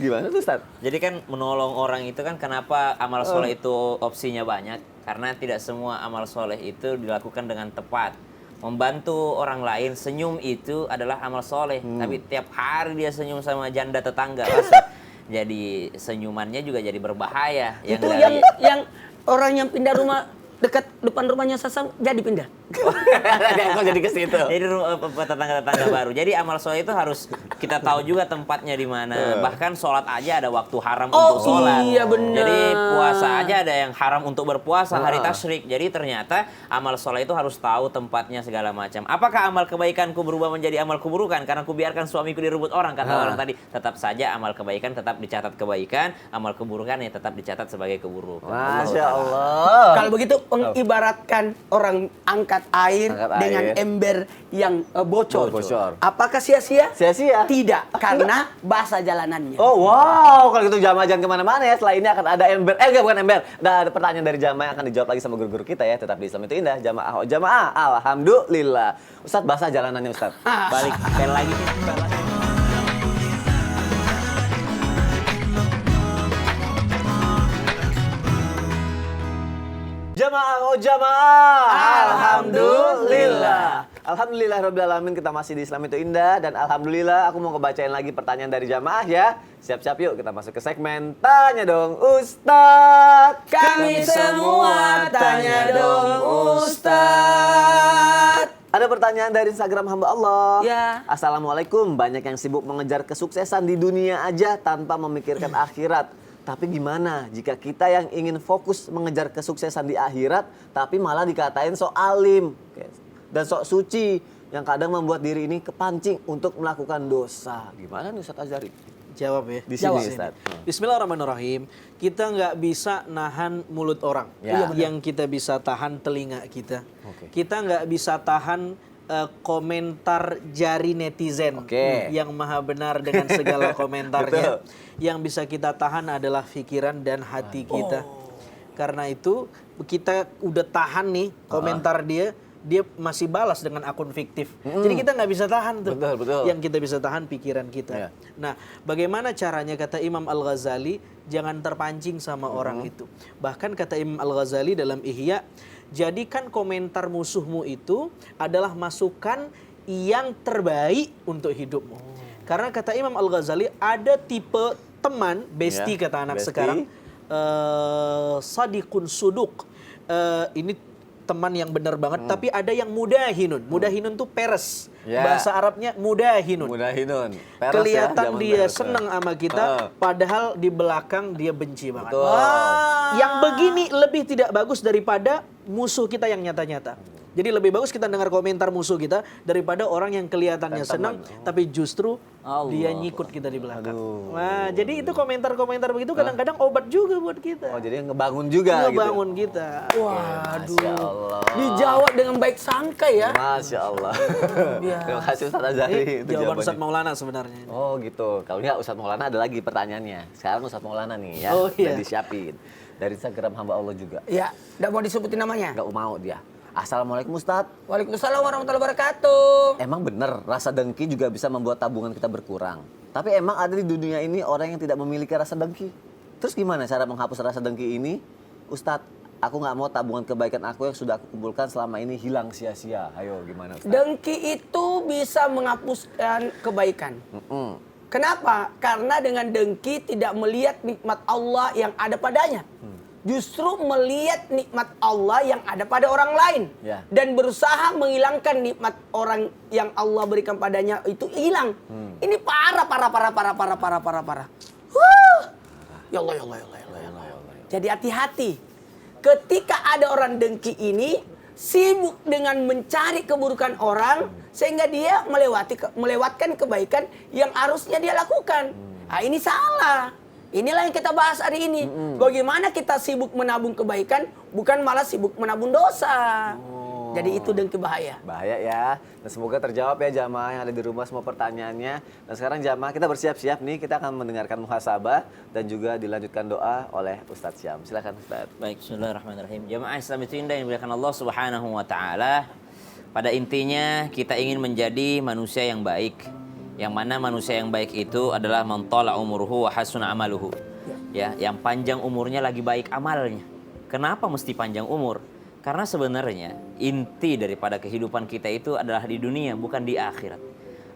[SPEAKER 1] Gimana tuh Ustaz?
[SPEAKER 3] Jadi kan menolong orang itu kan kenapa amal soleh itu opsinya banyak? Karena tidak semua amal soleh itu dilakukan dengan tepat. Membantu orang lain, senyum itu adalah amal soleh. Tapi tiap hari dia senyum sama janda tetangga. Jadi senyumannya juga jadi berbahaya.
[SPEAKER 2] Itu
[SPEAKER 3] dari-
[SPEAKER 2] yang orang yang pindah rumah dekat depan rumahnya Sasam jadi pindah.
[SPEAKER 1] Kok jadi ke situ?
[SPEAKER 3] Jadi tetangga-tetangga baru. Jadi amal soleh itu harus kita tahu juga tempatnya di mana. Bahkan sholat aja ada waktu haram untuk sholat.
[SPEAKER 2] Iya benar.
[SPEAKER 3] Jadi puasa aja ada yang haram untuk berpuasa hari tasyrik. Jadi ternyata amal soleh itu harus tahu tempatnya segala macam. Apakah amal kebaikanku berubah menjadi amal keburukan karena ku biarkan suamiku direbut orang? Kata orang tadi, tetap saja amal kebaikan tetap dicatat kebaikan, amal keburukan ya tetap dicatat sebagai keburukan.
[SPEAKER 1] Masya Allah.
[SPEAKER 2] Kalau begitu mengibaratkan orang angkat air
[SPEAKER 1] Angkat
[SPEAKER 2] dengan
[SPEAKER 1] air.
[SPEAKER 2] ember yang bocor.
[SPEAKER 1] Bocor.
[SPEAKER 2] Apakah sia-sia?
[SPEAKER 1] Sia-sia?
[SPEAKER 2] Tidak, karena basah jalanannya.
[SPEAKER 1] Oh wow, kalau gitu jamaah jangan kemana-mana ya. Setelah ini akan ada ember, bukan ember. Ada pertanyaan dari jamaah yang akan dijawab lagi sama guru-guru kita ya. Tetap di Islam itu indah. Jamaah, alhamdulillah. Ustadz basah jalanannya Ustadz.
[SPEAKER 3] Balik sekali lagi.
[SPEAKER 1] Jamaah,
[SPEAKER 2] Alhamdulillah.
[SPEAKER 1] Alhamdulillah Rabbil Alamin, kita masih di Islam itu indah. Dan alhamdulillah aku mau ngebacain lagi pertanyaan dari jamaah ya. Siap-siap yuk kita masuk ke segmen Tanya Dong Ustadz.
[SPEAKER 2] Kami semua tanya dong Ustadz.
[SPEAKER 1] Ada pertanyaan dari Instagram hamba Allah.
[SPEAKER 2] Ya.
[SPEAKER 1] Assalamualaikum, banyak yang sibuk mengejar kesuksesan di dunia aja tanpa memikirkan akhirat. Tapi gimana jika kita yang ingin fokus mengejar kesuksesan di akhirat, tapi malah dikatain sok alim dan sok suci, yang kadang membuat diri ini kepancing untuk melakukan dosa. Gimana nih Ustadz Azhari?
[SPEAKER 4] Jawab ya.
[SPEAKER 1] Di sini Ustadz.
[SPEAKER 4] Bismillahirrahmanirrahim. Kita nggak bisa nahan mulut orang.
[SPEAKER 1] Ya.
[SPEAKER 4] Yang kita bisa tahan telinga kita.
[SPEAKER 1] Oke.
[SPEAKER 4] Kita nggak bisa tahan komentar jari netizen yang maha benar dengan segala komentarnya.
[SPEAKER 1] Betul.
[SPEAKER 4] Yang bisa kita tahan adalah pikiran dan hati kita. Karena itu kita udah tahan nih komentar dia. dia masih balas dengan akun fiktif. Jadi kita nggak bisa tahan tuh.
[SPEAKER 1] Betul, betul.
[SPEAKER 4] Yang kita bisa tahan pikiran kita.
[SPEAKER 1] Iya.
[SPEAKER 4] Nah, bagaimana caranya kata Imam Al-Ghazali, jangan terpancing sama orang itu. Bahkan kata Imam Al-Ghazali dalam Ihya, jadikan komentar musuhmu itu adalah masukan yang terbaik untuk hidupmu. Karena kata Imam Al-Ghazali ada tipe teman, bestie
[SPEAKER 1] Ya,
[SPEAKER 4] kata anak
[SPEAKER 1] bestie.
[SPEAKER 4] sekarang, sadiqun suduk. Ini teman yang benar banget, tapi ada yang mudahinun. Mudahinun tuh peres.
[SPEAKER 1] Ya.
[SPEAKER 4] Bahasa Arabnya mudahinun.
[SPEAKER 1] Mudahinun. Peres
[SPEAKER 4] Kelihatan
[SPEAKER 1] zaman
[SPEAKER 4] dia
[SPEAKER 1] peres.
[SPEAKER 4] seneng sama kita, padahal di belakang dia benci banget.
[SPEAKER 1] Betul.
[SPEAKER 4] Yang begini lebih tidak bagus daripada musuh kita yang nyata-nyata. Jadi lebih bagus kita dengar komentar musuh kita daripada orang yang kelihatannya senang, tapi justru
[SPEAKER 3] Allah.
[SPEAKER 4] dia nyikut kita di belakang.
[SPEAKER 1] Aduh.
[SPEAKER 4] Nah, jadi itu komentar-komentar begitu kadang-kadang obat juga buat kita.
[SPEAKER 1] Oh, jadi ngebangun juga
[SPEAKER 4] Ngebangun kita.
[SPEAKER 2] Waduh.
[SPEAKER 1] Masya Allah.
[SPEAKER 2] Dijawab dengan baik sangka ya.
[SPEAKER 1] Masya Allah.
[SPEAKER 2] biasa.
[SPEAKER 1] Terima kasih Ustadz Azhari.
[SPEAKER 4] Ini
[SPEAKER 1] itu
[SPEAKER 4] jawaban
[SPEAKER 1] jawabannya.
[SPEAKER 4] Ustadz Maulana sebenarnya.
[SPEAKER 1] Oh gitu. Kalau enggak Ustadz Maulana ada lagi pertanyaannya. Sekarang Ustadz Maulana nih ya.
[SPEAKER 4] Oh, iya.
[SPEAKER 1] Udah disiapin. Dari Instagram hamba Allah juga.
[SPEAKER 2] Ya, enggak mau disebutin namanya.
[SPEAKER 1] Enggak mau dia. Assalamualaikum Ustadz.
[SPEAKER 2] Waalaikumsalam warahmatullahi wabarakatuh.
[SPEAKER 1] Emang bener rasa dengki juga bisa membuat tabungan kita berkurang. Tapi emang ada di dunia ini orang yang tidak memiliki rasa dengki. Terus gimana cara menghapus rasa dengki ini? Ustadz, aku nggak mau tabungan kebaikan aku yang sudah aku kumpulkan selama ini hilang sia-sia. Ayo gimana Ustadz?
[SPEAKER 2] Dengki itu bisa menghapuskan kebaikan.
[SPEAKER 1] Mm-mm.
[SPEAKER 2] Kenapa? Karena dengan dengki tidak melihat nikmat Allah yang ada padanya. Justru melihat nikmat Allah yang ada pada orang lain.
[SPEAKER 1] Ya.
[SPEAKER 2] Dan berusaha menghilangkan nikmat orang yang Allah berikan padanya itu hilang. Ini parah. Ya Allah, ya Allah, ya Allah, ya Allah, ya Allah. Jadi hati-hati. Ketika ada orang dengki ini sibuk dengan mencari keburukan orang sehingga dia melewatkan kebaikan yang harusnya dia lakukan. Nah, ini salah. Inilah yang kita bahas hari ini. Bagaimana kita sibuk menabung kebaikan bukan malah sibuk menabung dosa. Jadi itu dengki bahaya.
[SPEAKER 1] Bahaya ya. Dan semoga terjawab ya jamaah yang ada di rumah semua pertanyaannya. Dan sekarang jamaah kita bersiap-siap nih. Kita akan mendengarkan muhasabah dan juga dilanjutkan doa oleh Ustadz Syam. Silakan Ustadz.
[SPEAKER 3] Baik, bismillahirrahmanirrahim. Jamaah Islam itu indah yang dimuliakan Allah Subhanahu wa taala. Pada intinya kita ingin menjadi manusia yang baik. Yang mana manusia yang baik itu adalah man tala umruhu wa hasuna amaluhu. Ya, yang panjang umurnya lagi baik amalnya. Kenapa mesti panjang umur? Karena sebenarnya inti daripada kehidupan kita itu adalah di dunia, bukan di akhirat.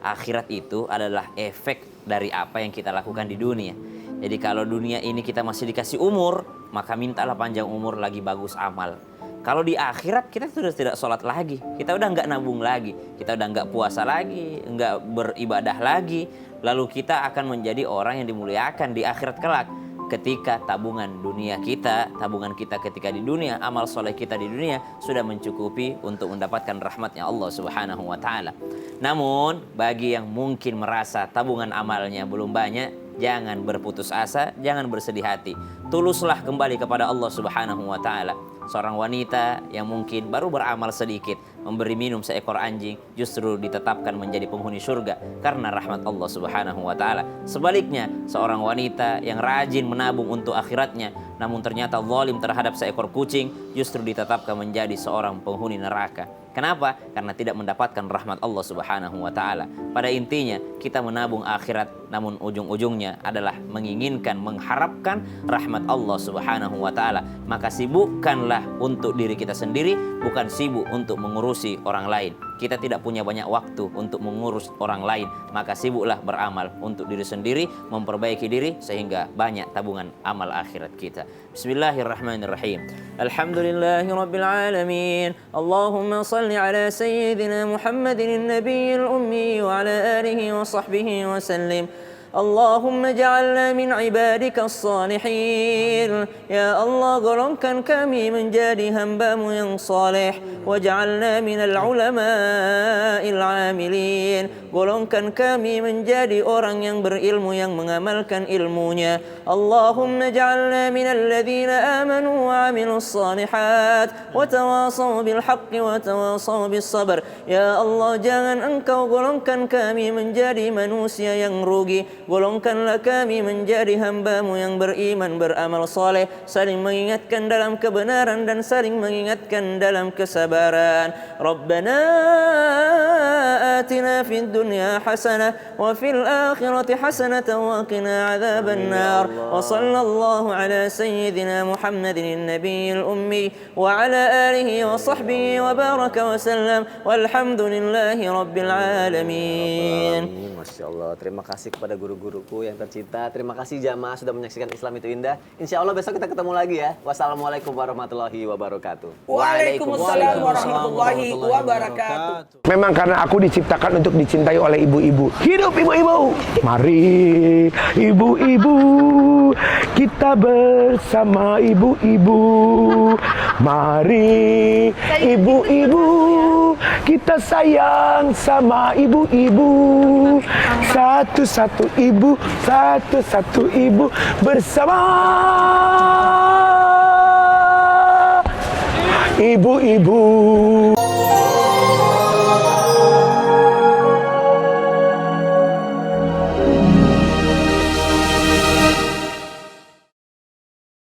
[SPEAKER 3] Akhirat itu adalah efek dari apa yang kita lakukan di dunia. Jadi kalau dunia ini kita masih dikasih umur, maka mintalah panjang umur lagi bagus amal. Kalau di akhirat kita sudah tidak sholat lagi, kita udah nggak nabung lagi, kita udah nggak puasa lagi, nggak beribadah lagi, lalu kita akan menjadi orang yang dimuliakan di akhirat kelak. Ketika tabungan dunia kita, tabungan kita ketika di dunia, amal soleh kita di dunia sudah mencukupi untuk mendapatkan rahmatnya Allah Subhanahu wa taala. Namun bagi yang mungkin merasa tabungan amalnya belum banyak, jangan berputus asa, jangan bersedih hati. Tuluslah kembali kepada Allah Subhanahu wa taala. Seorang wanita yang mungkin baru beramal sedikit, memberi minum seekor anjing, justru ditetapkan menjadi penghuni surga karena rahmat Allah Subhanahu wa taala. Sebaliknya, seorang wanita yang rajin menabung untuk akhiratnya, namun ternyata zalim terhadap seekor kucing, justru ditetapkan menjadi seorang penghuni neraka. Kenapa? Karena tidak mendapatkan rahmat Allah Subhanahu wa taala. Pada intinya, kita menabung akhirat, namun ujung-ujungnya adalah menginginkan, mengharapkan rahmat Allah Subhanahu wa taala. Maka sibukkanlah untuk diri kita sendiri, bukan sibuk untuk mengurusi orang lain. Kita tidak punya banyak waktu untuk mengurus orang lain, maka sibuklah beramal untuk diri sendiri, memperbaiki diri sehingga banyak tabungan amal akhirat kita. Bismillahirrahmanirrahim. Alhamdulillahirabbil alamin. Allahumma salli ala sayyidina Muhammadin nabiyil ummi wa ala alihi wa sahbihi wa sallim. اللهم اجعلنا من عبادك الصالحين يا الله golongkan kami menjadi hamba-Mu yang saleh waj'alna minal ulama'il 'amilin golongkan kami menjadi orang yang berilmu yang mengamalkan ilmunya Allahumma ij'alna minal ladzina amanu wa 'amilus shalihat wa tawasaw bil haqqi wa tawasaw bis sabr ya Allah jangan Engkau golongkan kami menjadi manusia yang rugi golongkanlah kami menjadi hamba-Mu yang beriman, beramal soleh, saling mengingatkan dalam kebenaran dan saling mengingatkan dalam kesabaran. Rabbana atina fid dunya hasanah wa fil akhirati hasanatan wa qina adzaban nar. Wa sallallahu ala sayyidina Muhammadin nabiyil ummi wa ala alihi wa sahbihi wa baraka wa sallam walhamdulillahi rabbil alamin.
[SPEAKER 1] Masya Allah, terima kasih kepada guru-guruku yang tercinta. Terima kasih jamaah sudah menyaksikan Islam itu indah. Insya Allah besok kita ketemu lagi ya. Wassalamualaikum warahmatullahi wabarakatuh.
[SPEAKER 2] Waalaikumsalam warahmatullahi wabarakatuh.
[SPEAKER 5] Memang karena aku diciptakan untuk dicintai oleh ibu-ibu. Hidup ibu-ibu. Mari ibu-ibu, kita bersama ibu-ibu. Mari ibu-ibu, kita sayang sama ibu-ibu. Satu-satu ibu bersama ibu-ibu.